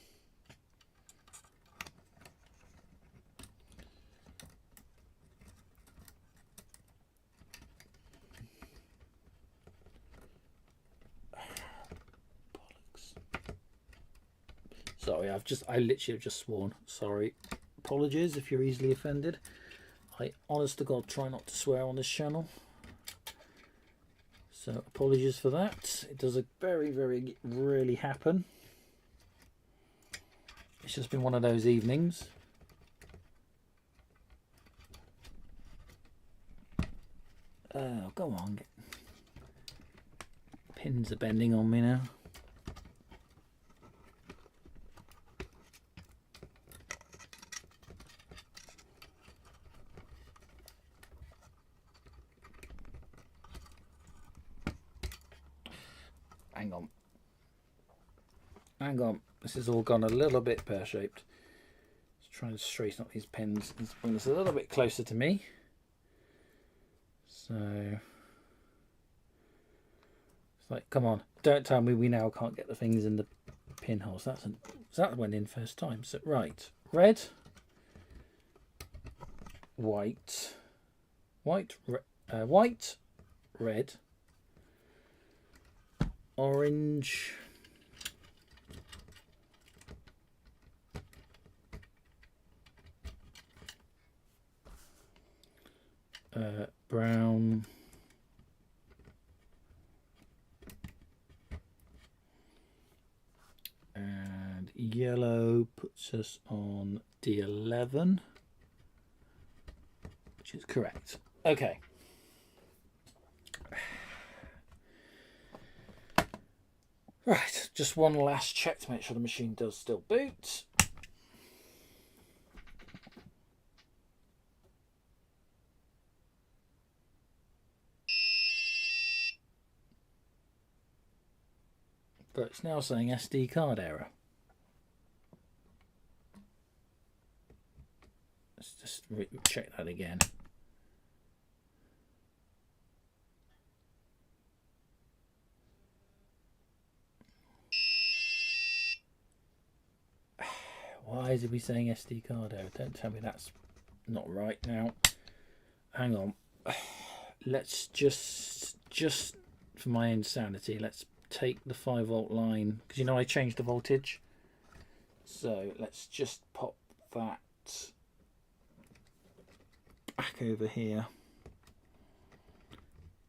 Sorry, I literally have just sworn. Sorry. Apologies if you're easily offended. I honest to God try not to swear on this channel. So apologies for that. It does very rarely happen. It's just been one of those evenings. Oh, go on. Pins are bending on me now. Hang on. Hang on. This has all gone a little bit pear-shaped. Just trying to straighten up these pins. Let's bring this a little bit closer to me. So it's like, come on, don't tell me we now can't get the things in the pinholes. So that went in first time. So right, red, white, red, orange, brown, and yellow puts us on D11, which is correct. Okay. Right, just one last check to make sure the machine does still boot. But it's now saying SD card error. Let's just check that again. Why is it be saying SD card error? Don't tell me that's not right now. Hang on. Let's just for my own sanity, let's take the 5-volt line, because you know I changed the voltage. So let's just pop that back over here,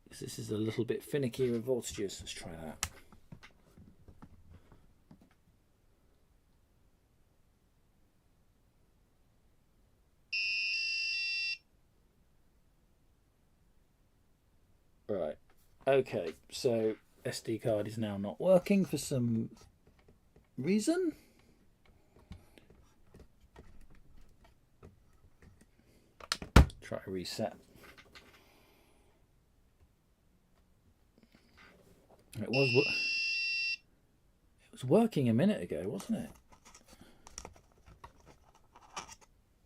because this is a little bit finicky with voltages. Let's try that. Right, okay, so SD card is now not working for some reason. Try to reset. It was working a minute ago, wasn't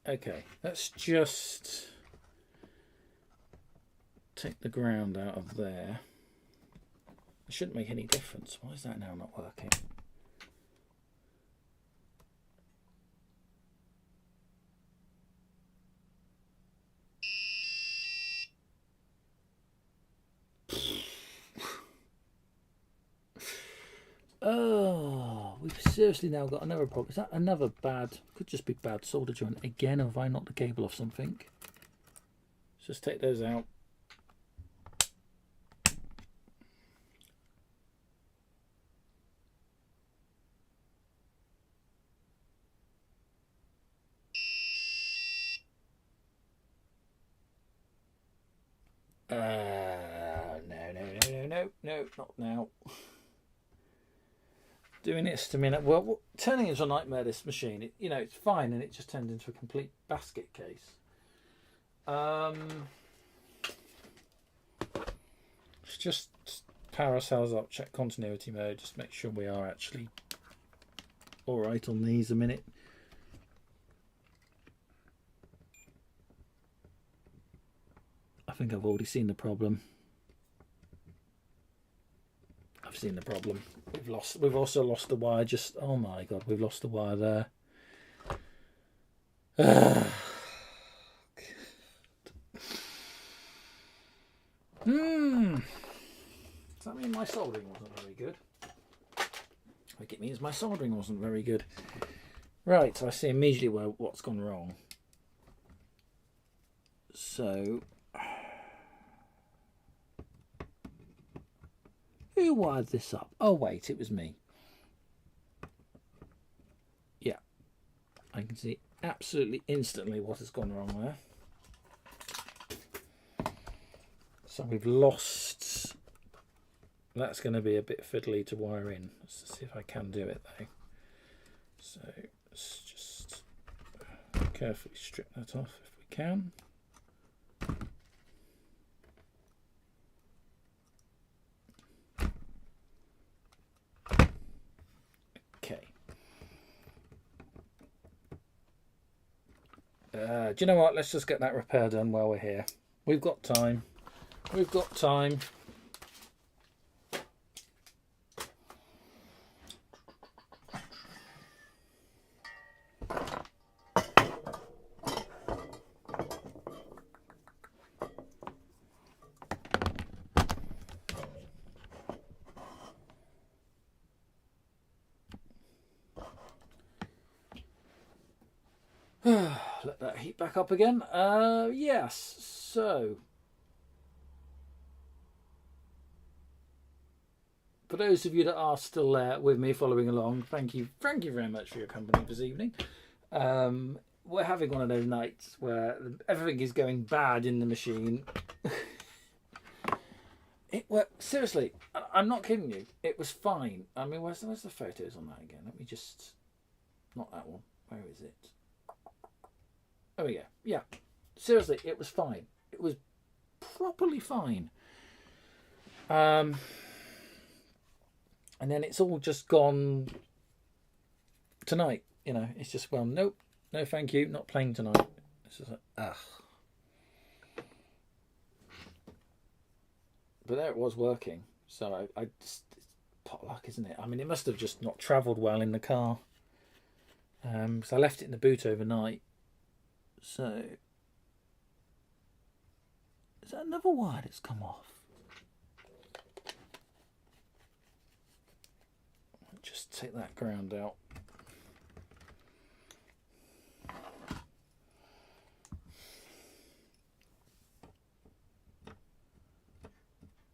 it? Okay, let's just take the ground out of there. It shouldn't make any difference. Why is that now not working? Oh, we've seriously now got another problem. Is that another bad? Could just be bad solder joint again. Have I knocked the cable off something? Let's just take those out. No, not now. Doing this to me, well, turning into a nightmare, this machine. It, you know, it's fine, and it just turned into a complete basket case. Let's just power ourselves up, check continuity mode, just make sure we are actually all right on these a minute. I think I've already seen the problem. I've seen the problem. We've also lost the wire. Just, oh my God, we've lost the wire there. Does that mean my soldering wasn't very good? Like it means my soldering wasn't very good. Right, so I see immediately what's gone wrong. So, who wired this up? Oh wait, it was me. Yeah, I can see absolutely instantly what has gone wrong there. So we've lost. That's going to be a bit fiddly to wire in. Let's see if I can do it though. So let's just carefully strip that off if we can. Okay. Do you know what? Let's just get that repair done while we're here. We've got time. We've got time. Let that heat back up again. Yes, so for those of you that are still there with me following along, thank you very much for your company this evening. We're having one of those nights where everything is going bad in the machine. Seriously, I'm not kidding you. It was fine. I mean, where's the photos on that again? Let me just... Not that one. Where is it? Oh yeah, yeah. Seriously, it was fine. It was properly fine. And then it's all just gone tonight. You know, it's just, well, nope, no thank you, not playing tonight. It's just like, ugh. But there it was working. So I just, it's pot luck, isn't it? I mean, it must have just not travelled well in the car. So I left it in the boot overnight. So, is that another wire that's come off? Just take that ground out.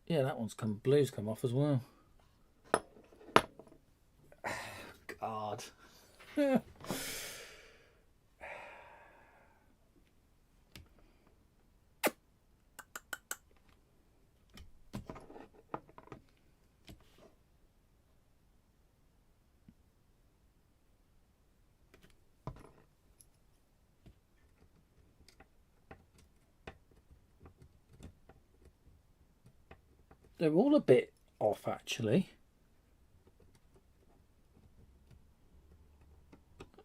Yeah, that one's blue's come off as well. God. They're all a bit off, actually.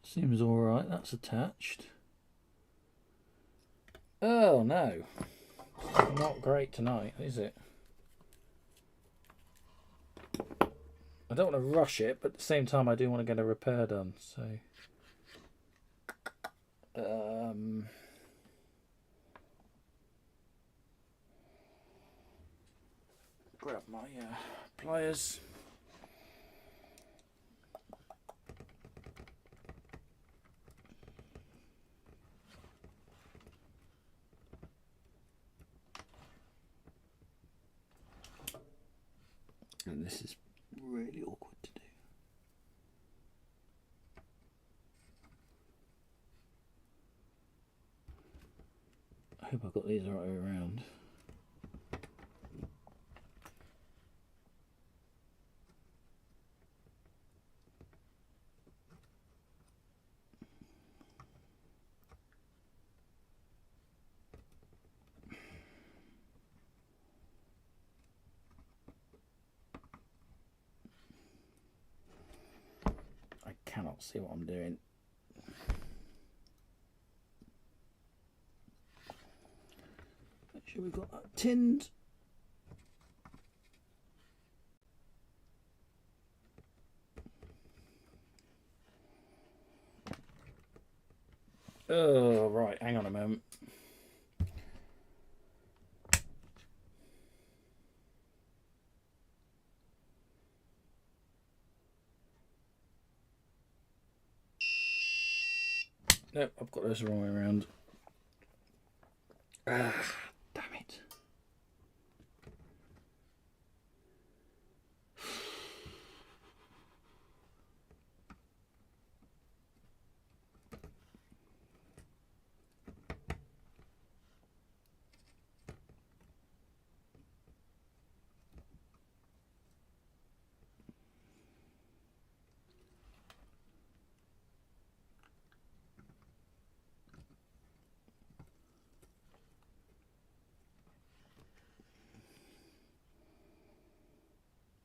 Seems all right. That's attached. Oh no, not great tonight, is it? I don't want to rush it, but at the same time, I do want to get a repair done. So, grab my pliers. And this is really awkward to do. I hope I've got these the right way around. I cannot see what I'm doing. Make sure we've got that tinned. Oh, right, hang on a moment. Nope, I've got those the wrong way around. Ah, damn it.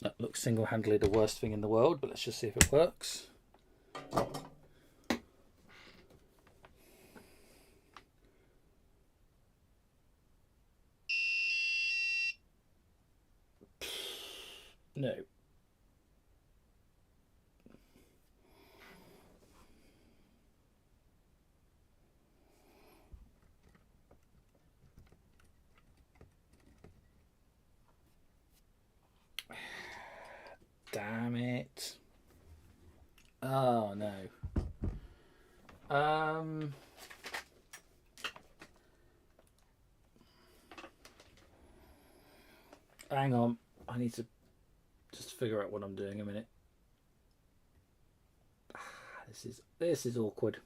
That looks single-handedly the worst thing in the world, but let's just see if it works. No. Damn it. Oh no. Hang on. I need to just figure out what I'm doing a minute. This is awkward.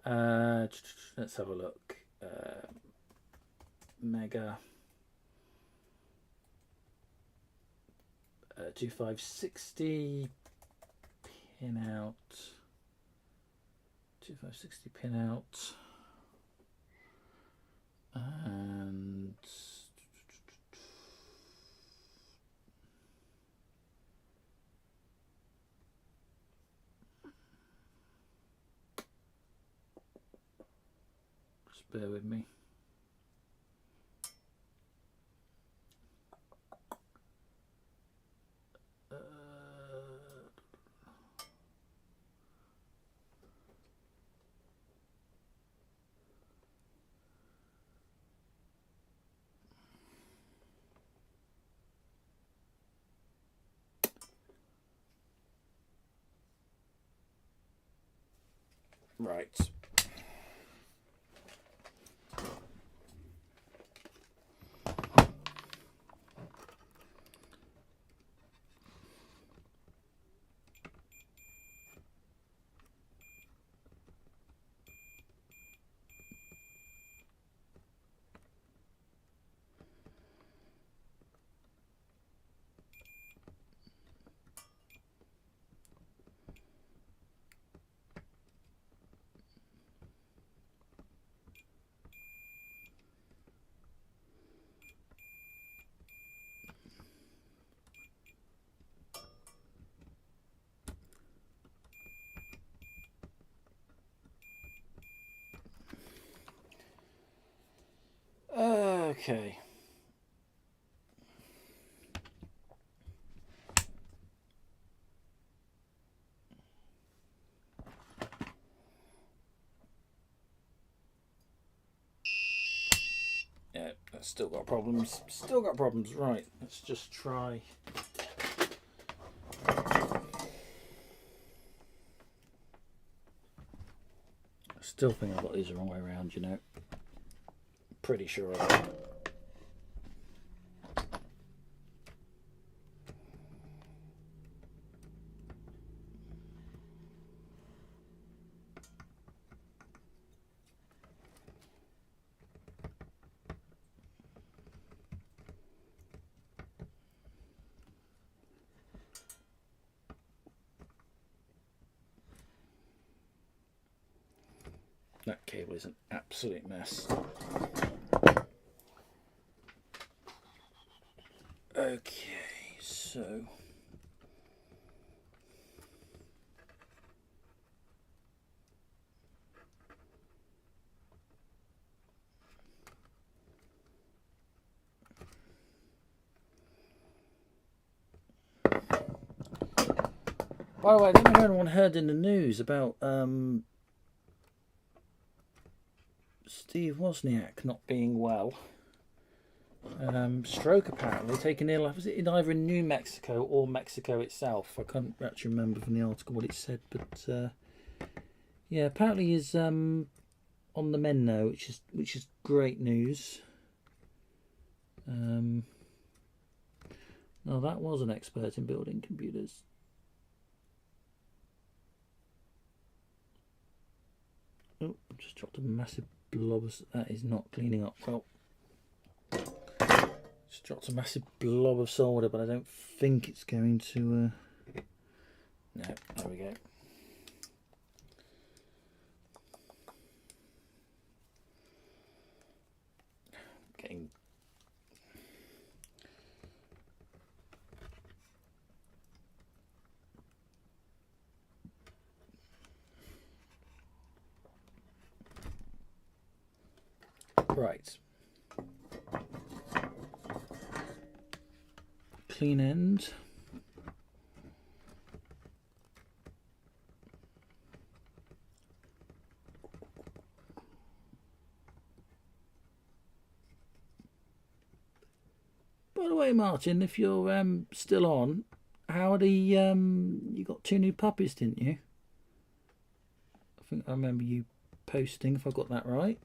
Let's have a look. Mega 2560 pin out. 2560 pin out. And just bear with me. Right. Okay. Yeah, that's still got problems. Still got problems. Right, let's just try. I still think I've got these the wrong way around, you know. Pretty sure of it. That cable is an absolute mess. Okay, so by the way, I don't know if anyone heard in the news about Steve Wozniak not being well. Stroke apparently, taken ill. Was it either in New Mexico or Mexico itself? I can't actually remember from the article what it said, but yeah, Yeah, apparently he's on the mend now, which is great news. No, that was an expert in building computers. Oh, I just dropped a massive blob of... That is not cleaning up well. Just dropped a massive blob of solder, but I don't think it's going to... No, there we go. Getting... Right. Clean end. By the way, Martin, if you're still on, how are the you got 2 new puppies, didn't you? I think I remember you posting, if I got that right.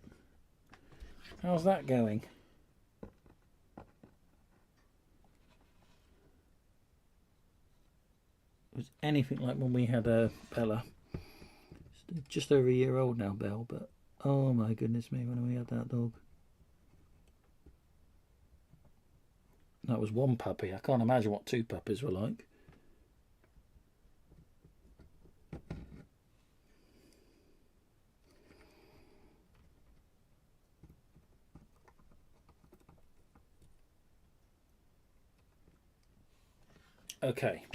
How's that going? It was anything like when we had Bella. Just over a year old now, Belle, but oh my goodness me, when we had that dog. That was 1 puppy. I can't imagine what 2 puppies were like. Okay.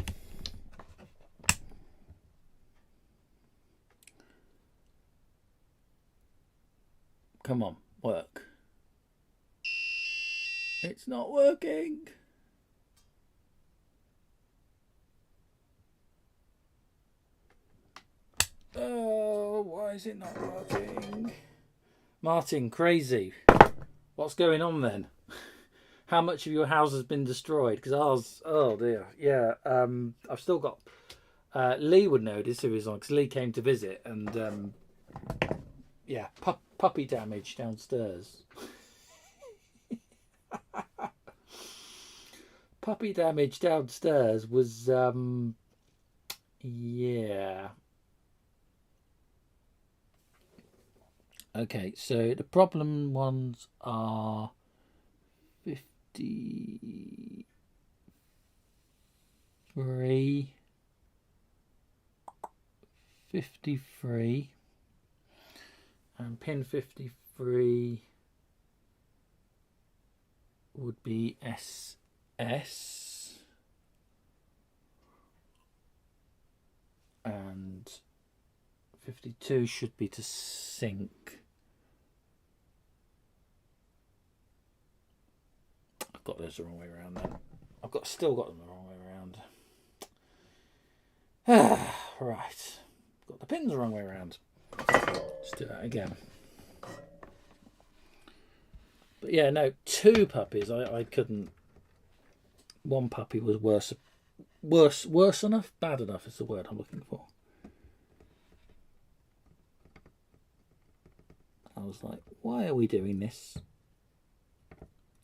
Come on, work. It's not working. Oh, why is it not working? Martin, crazy. What's going on then? How much of your house has been destroyed? Because ours, oh dear, yeah. I've still got. Lee would know this if he's on, because Lee came to visit, and yeah, puppy damage downstairs. Puppy damage downstairs was yeah. Okay, so the problem ones are 53, and pin 53 would be SS, and 52 should be to sync. I've got those the wrong way around then. Still got them the wrong way around. Right. Got the pins the wrong way around. Let's do that again. But yeah, no, 2 puppies. I couldn't. 1 puppy was worse enough. Bad enough is the word I'm looking for. I was like, why are we doing this?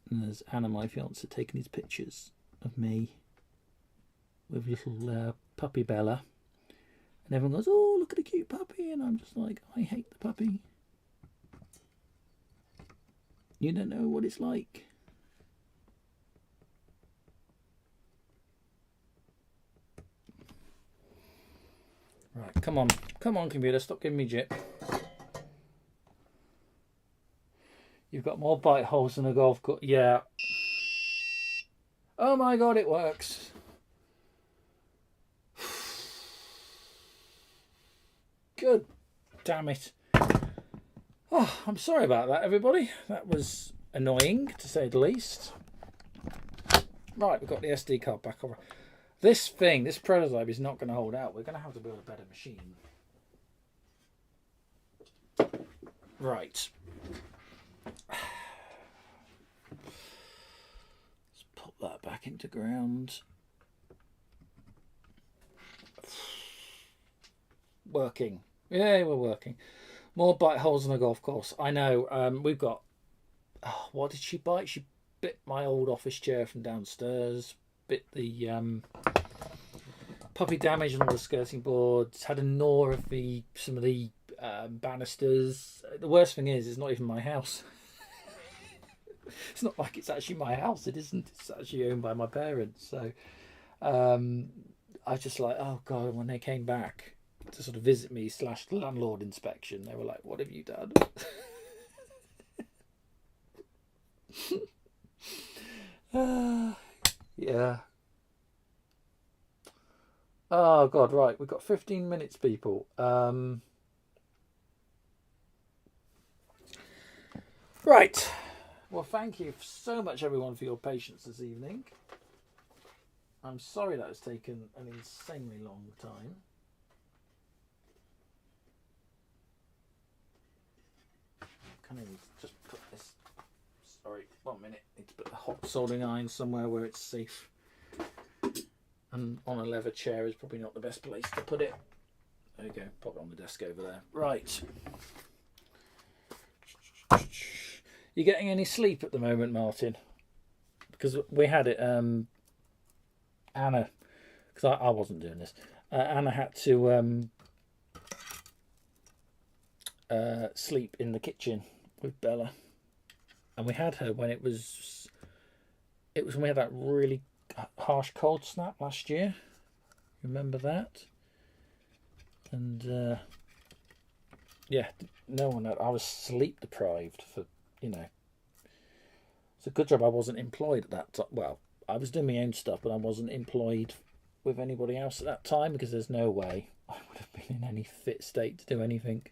And there's Anna, my fiance, taking these pictures of me with little puppy Bella. And everyone goes, oh, look at the cute puppy. And I'm just like, I hate the puppy. You don't know what it's like. Right, come on, computer, stop giving me jip. You've got more bite holes than a golf course. Yeah. Oh my God, it works. Good. Damn it. Oh, I'm sorry about that, everybody. That was annoying, to say the least. Right, we've got the SD card back over. This prototype is not going to hold out. We're going to have to build a better machine. Right. Let's pop that back into ground. Working. Yeah, we're working. More bite holes on a golf course. I know. We've got. Oh, what did she bite? She bit my old office chair from downstairs. Bit the puppy damage on all the skirting boards. Had a gnaw of some of the banisters. The worst thing is, it's not even my house. It's not like it's actually my house. It isn't. It's actually owned by my parents. So I was just like, oh God, when they came back to sort of visit me / landlord inspection, they were like, what have you done? Yeah. Oh God, right. We've got 15 minutes, people. Right. Well, thank you so much, everyone, for your patience this evening. I'm sorry that has taken an insanely long time. Can I just put this? Sorry, 1 minute. Need to put the hot soldering iron somewhere where it's safe. And on a leather chair is probably not the best place to put it. There you go. Pop it on the desk over there. Right. You getting any sleep at the moment, Martin? Because we had it. Anna, because I wasn't doing this. Anna had to sleep in the kitchen with Bella, and we had her when it was when we had that really harsh cold snap last year. Remember that? And yeah, no one. I was sleep deprived for It's a good job I wasn't employed at that time. Well, I was doing my own stuff, but I wasn't employed with anybody else at that time because there's no way I would have been in any fit state to do anything.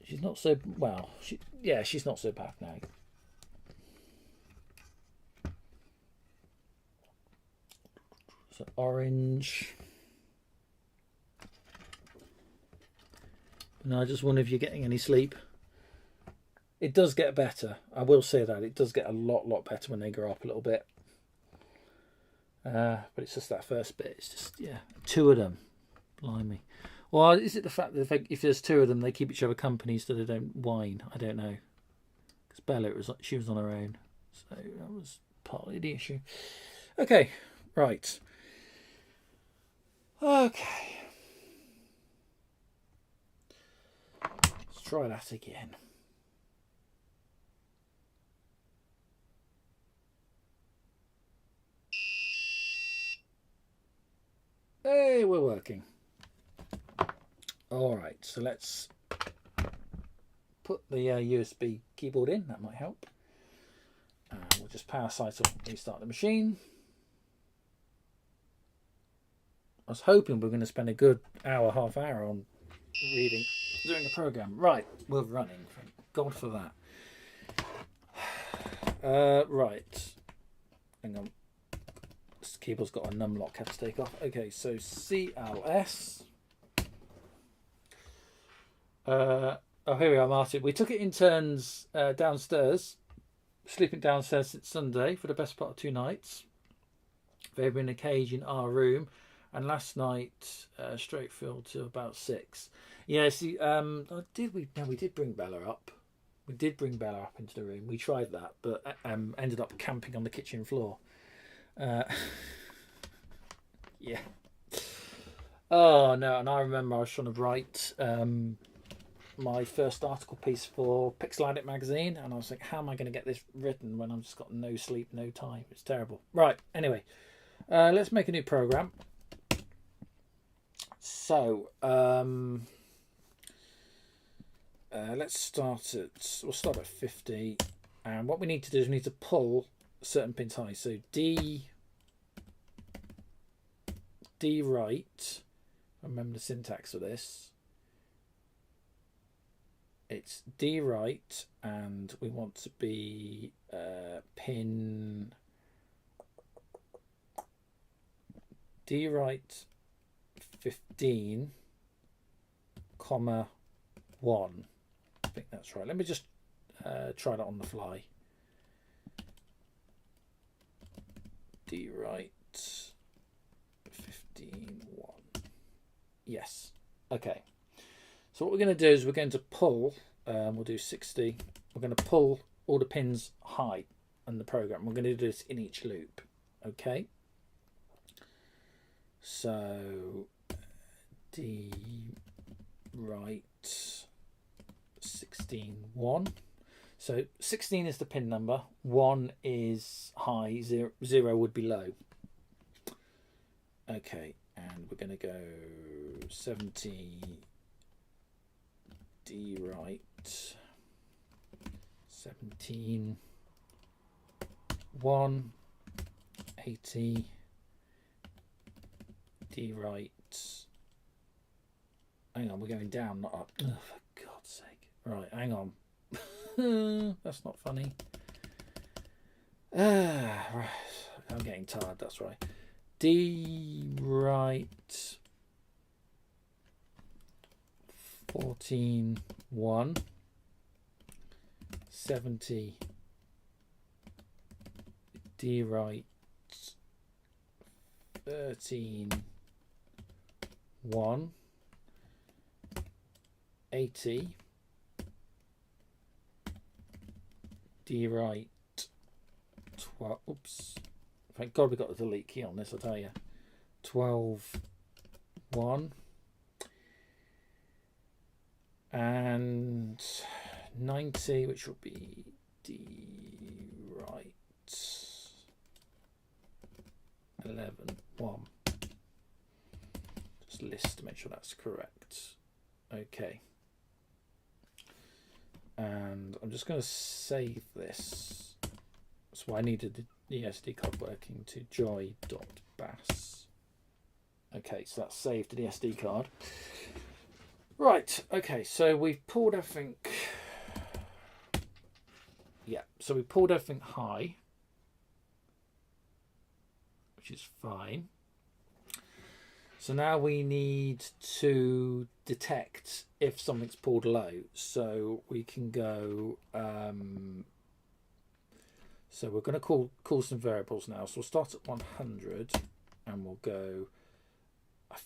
She's not so well. She's not so bad now. So orange. No, I just wonder if you're getting any sleep. It does get better. I will say that it does get a lot better when they grow up a little bit. But it's just that first bit. It's just two of them. Blimey. Or is it the fact that if there's two of them, they keep each other company so they don't whine? I don't know. Because Bella, she was on her own, so that was partly the issue. Okay, right. Okay. Let's try that again. Hey, we're working. All right, so let's put the USB keyboard in. That might help. We'll just power cycle, restart the machine. I was hoping we were going to spend a good half hour on doing a program. Right, we're running. Thank God for that. Right. Hang on. This keyboard's got a num lock I have to take off. Okay, so CLS. Here we are, Martin. We took it in turns downstairs, sleeping downstairs since Sunday for the best part of 2 nights. They've been in a cage in our room, and last night straight filled to about 6. Yeah, see, we did bring Bella up. We did bring Bella up into the room. We tried that, but ended up camping on the kitchen floor. Yeah. Oh no, and I remember I was trying to write my first article piece for Pixel Addict magazine, and I was like, how am I going to get this written when I've just got no sleep, no time? It's terrible. Right, anyway, let's make a new program. So we'll start at 50, and what we need to do is we need to pull certain pins high. So D right. Remember the syntax of this. It's D right, and we want to be pin D right 15, comma 1. I think that's right. Let me just try that on the fly. D right 15, 1. Yes. Okay, so what we're going to do is we're going to pull, we'll do 60, we're going to pull all the pins high in the program. We're going to do this in each loop. Okay, so D right 16 1. So 16 is the pin number, 1 is high, 0 would be low. Okay, and we're going to go 70 D right 17 1 80 D right. Hang on, we're going down, not up. Oh, for God's sake. Right, hang on. That's not funny. Right. I'm getting tired, that's right. D right 14 1 70 D right 13 1 80 D right 12. Oops, thank God we got the delete key on this, I tell you. 12 1 and 90, which will be D right 11 1. Just list to make sure that's correct. Okay, and I'm just going to save this. So I needed the SD card working to joy.bas. Okay, so that's saved to the SD card. Right, okay, so we've pulled everything. Yeah, so we pulled everything high, which is fine. So now we need to detect if something's pulled low. So we can go. So we're going to call some variables now. So we'll start at 100, and we'll go. I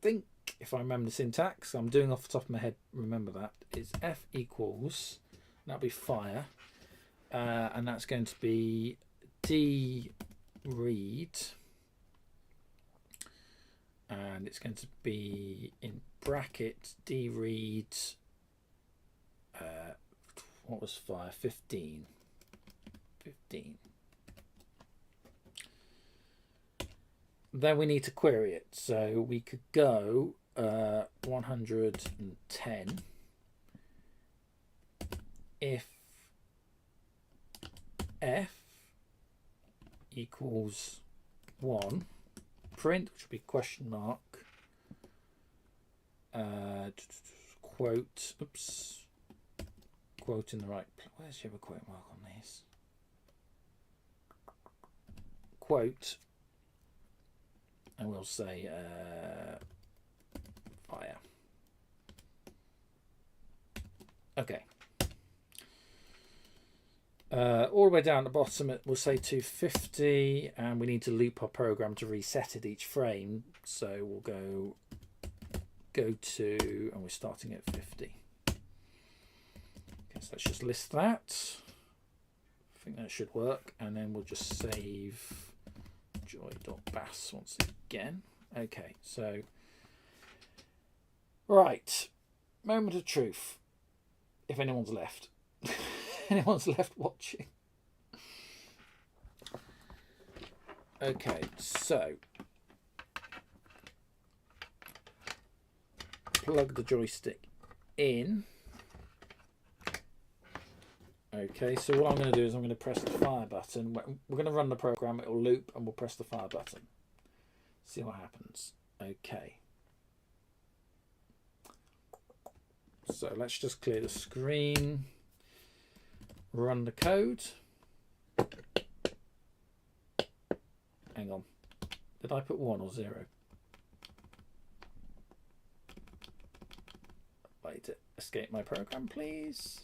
think if I remember the syntax, I'm doing off the top of my head. Remember that is F equals. That'll be fire, and that's going to be D read. And it's going to be in brackets D read what was fire 15. Then we need to query it, so we could go 110 if F equals 1, print, which would be question mark, quote, oops, quote in the right place. Where's the other quote mark on these? Quote, and we'll say fire. Okay. All the way down at the bottom, it will say 250, and we need to loop our program to reset it each frame. So we'll go to, and we're starting at 50. Okay, so let's just list that. I think that should work, and then we'll just save joy.bas once again. Okay, so right, moment of truth, if anyone's left. Anyone's left watching. Okay, so plug the joystick in. Okay, so what I'm going to do is I'm going to press the fire button. We're going to run the program, it will loop, and we'll press the fire button. See what happens. Okay. So let's just clear the screen. Run the code. Hang on. Did I put 1 or 0? Wait, escape my program, please.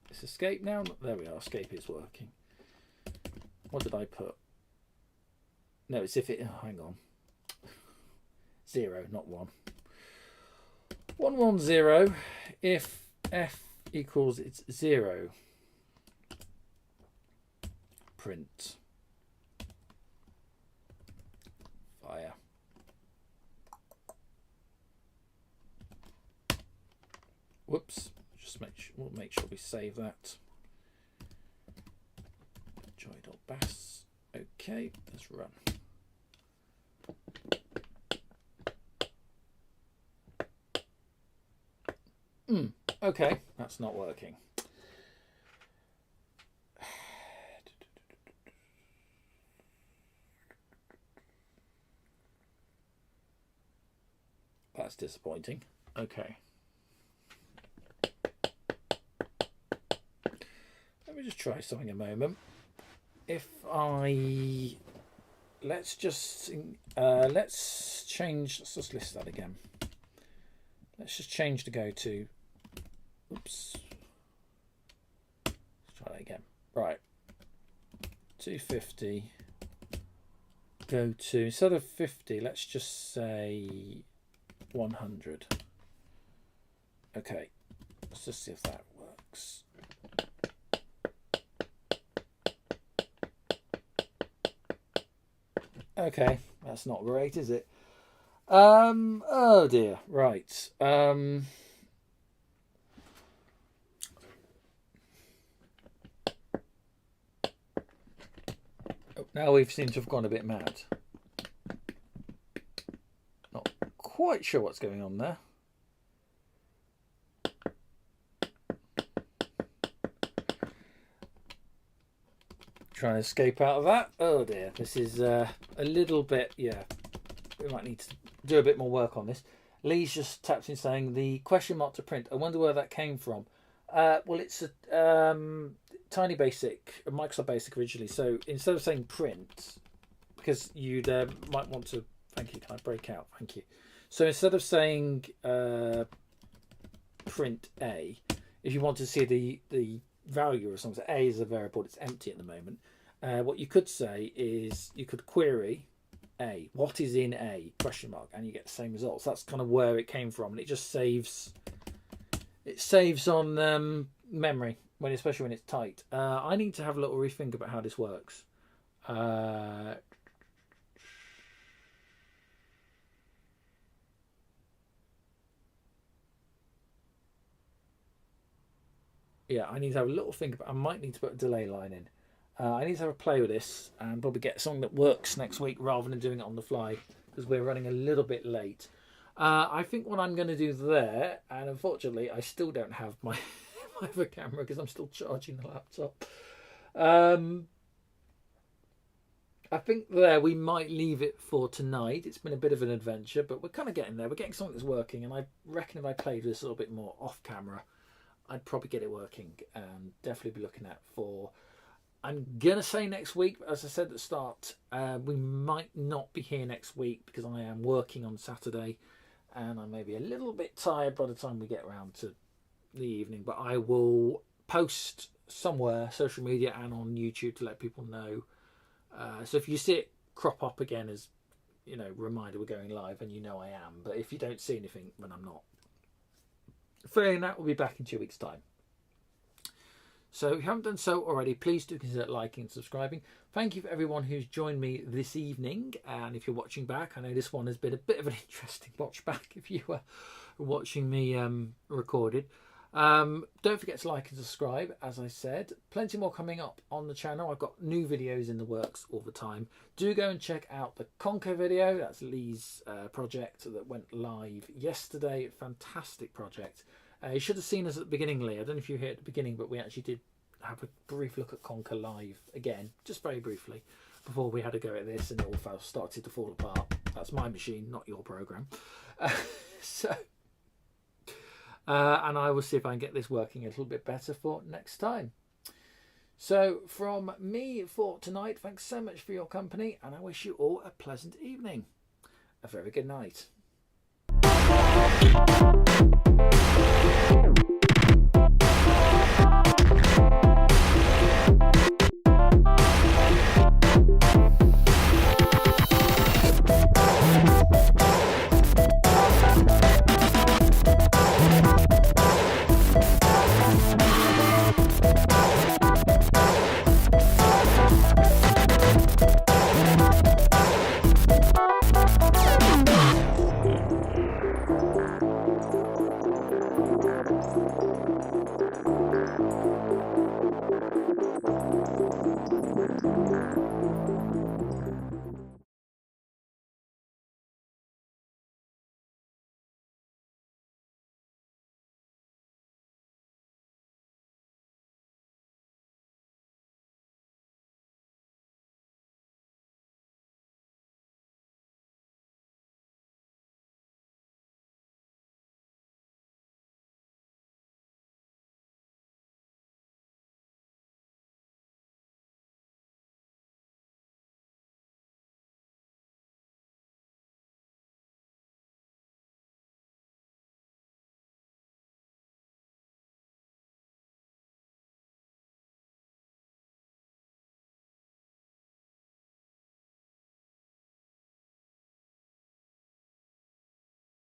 Let's escape now. There we are. Escape is working. What did I put? No, it's if it. Oh, hang on. 0, not 1. 110 if f equals it's 0. Print. Fire. Whoops. We'll make sure we save that. Joy.bass. Okay, let's run. Okay, that's not working. That's disappointing. Okay. Let me just try something a moment. If I let's change. Let's just list that again. Let's just change to go to. Oops. Let's try that again. Right. 250. Go to, instead of 50, let's just say 100. Okay. Let's just see if that works. Okay, that's not great, is it? Oh dear. Right. Now we seem to have gone a bit mad. Not quite sure what's going on there. Trying to escape out of that. Oh dear, this is a little bit, yeah, we might need to do a bit more work on this. Lee's just tapped in saying the question mark to print. I wonder where that came from. Well, it's a Tiny Basic, a Microsoft Basic originally. So instead of saying print, because you'd might want to, thank you, can I break out? Thank you. So instead of saying print A, if you want to see the value or something, A is a variable, it's empty at the moment. What you could say is you could query A, what is in A, question mark, and you get the same results. That's kind of where it came from, and it just saves. It saves on memory, especially when it's tight. I need to have a little rethink about how this works. Yeah, I need to have a little think about. I might need to put a delay line in. I need to have a play with this and probably get something that works next week rather than doing it on the fly because we're running a little bit late. I think what I'm going to do there, and unfortunately I still don't have my other camera because I'm still charging the laptop. I think there we might leave it for tonight. It's been a bit of an adventure, but we're kind of getting there. We're getting something that's working, and I reckon if I played with this a little bit more off camera, I'd probably get it working and definitely be looking at for. I'm going to say next week, as I said at the start, we might not be here next week because I am working on Saturday and I may be a little bit tired by the time we get around to the evening, but I will post somewhere, social media and on YouTube to let people know. So if you see it crop up again as, reminder we're going live and I am, but if you don't see anything when I'm not, failing that, we'll be back in 2 weeks' time. So if you haven't done so already, please do consider liking and subscribing. Thank you for everyone who's joined me this evening. And if you're watching back, I know this one has been a bit of an interesting watch back if you were watching me recorded. Don't forget to like and subscribe, as I said. Plenty more coming up on the channel. I've got new videos in the works all the time. Do go and check out the Conquer video. That's Lee's project that went live yesterday. Fantastic project. You should have seen us at the beginning, Lee. I don't know if you were here at the beginning, but we actually did have a brief look at Conquer live again, just very briefly, before we had to go at this and it all started to fall apart. That's my machine, not your program. And I will see if I can get this working a little bit better for next time. So from me for tonight, thanks so much for your company, and I wish you all a pleasant evening. A very good night.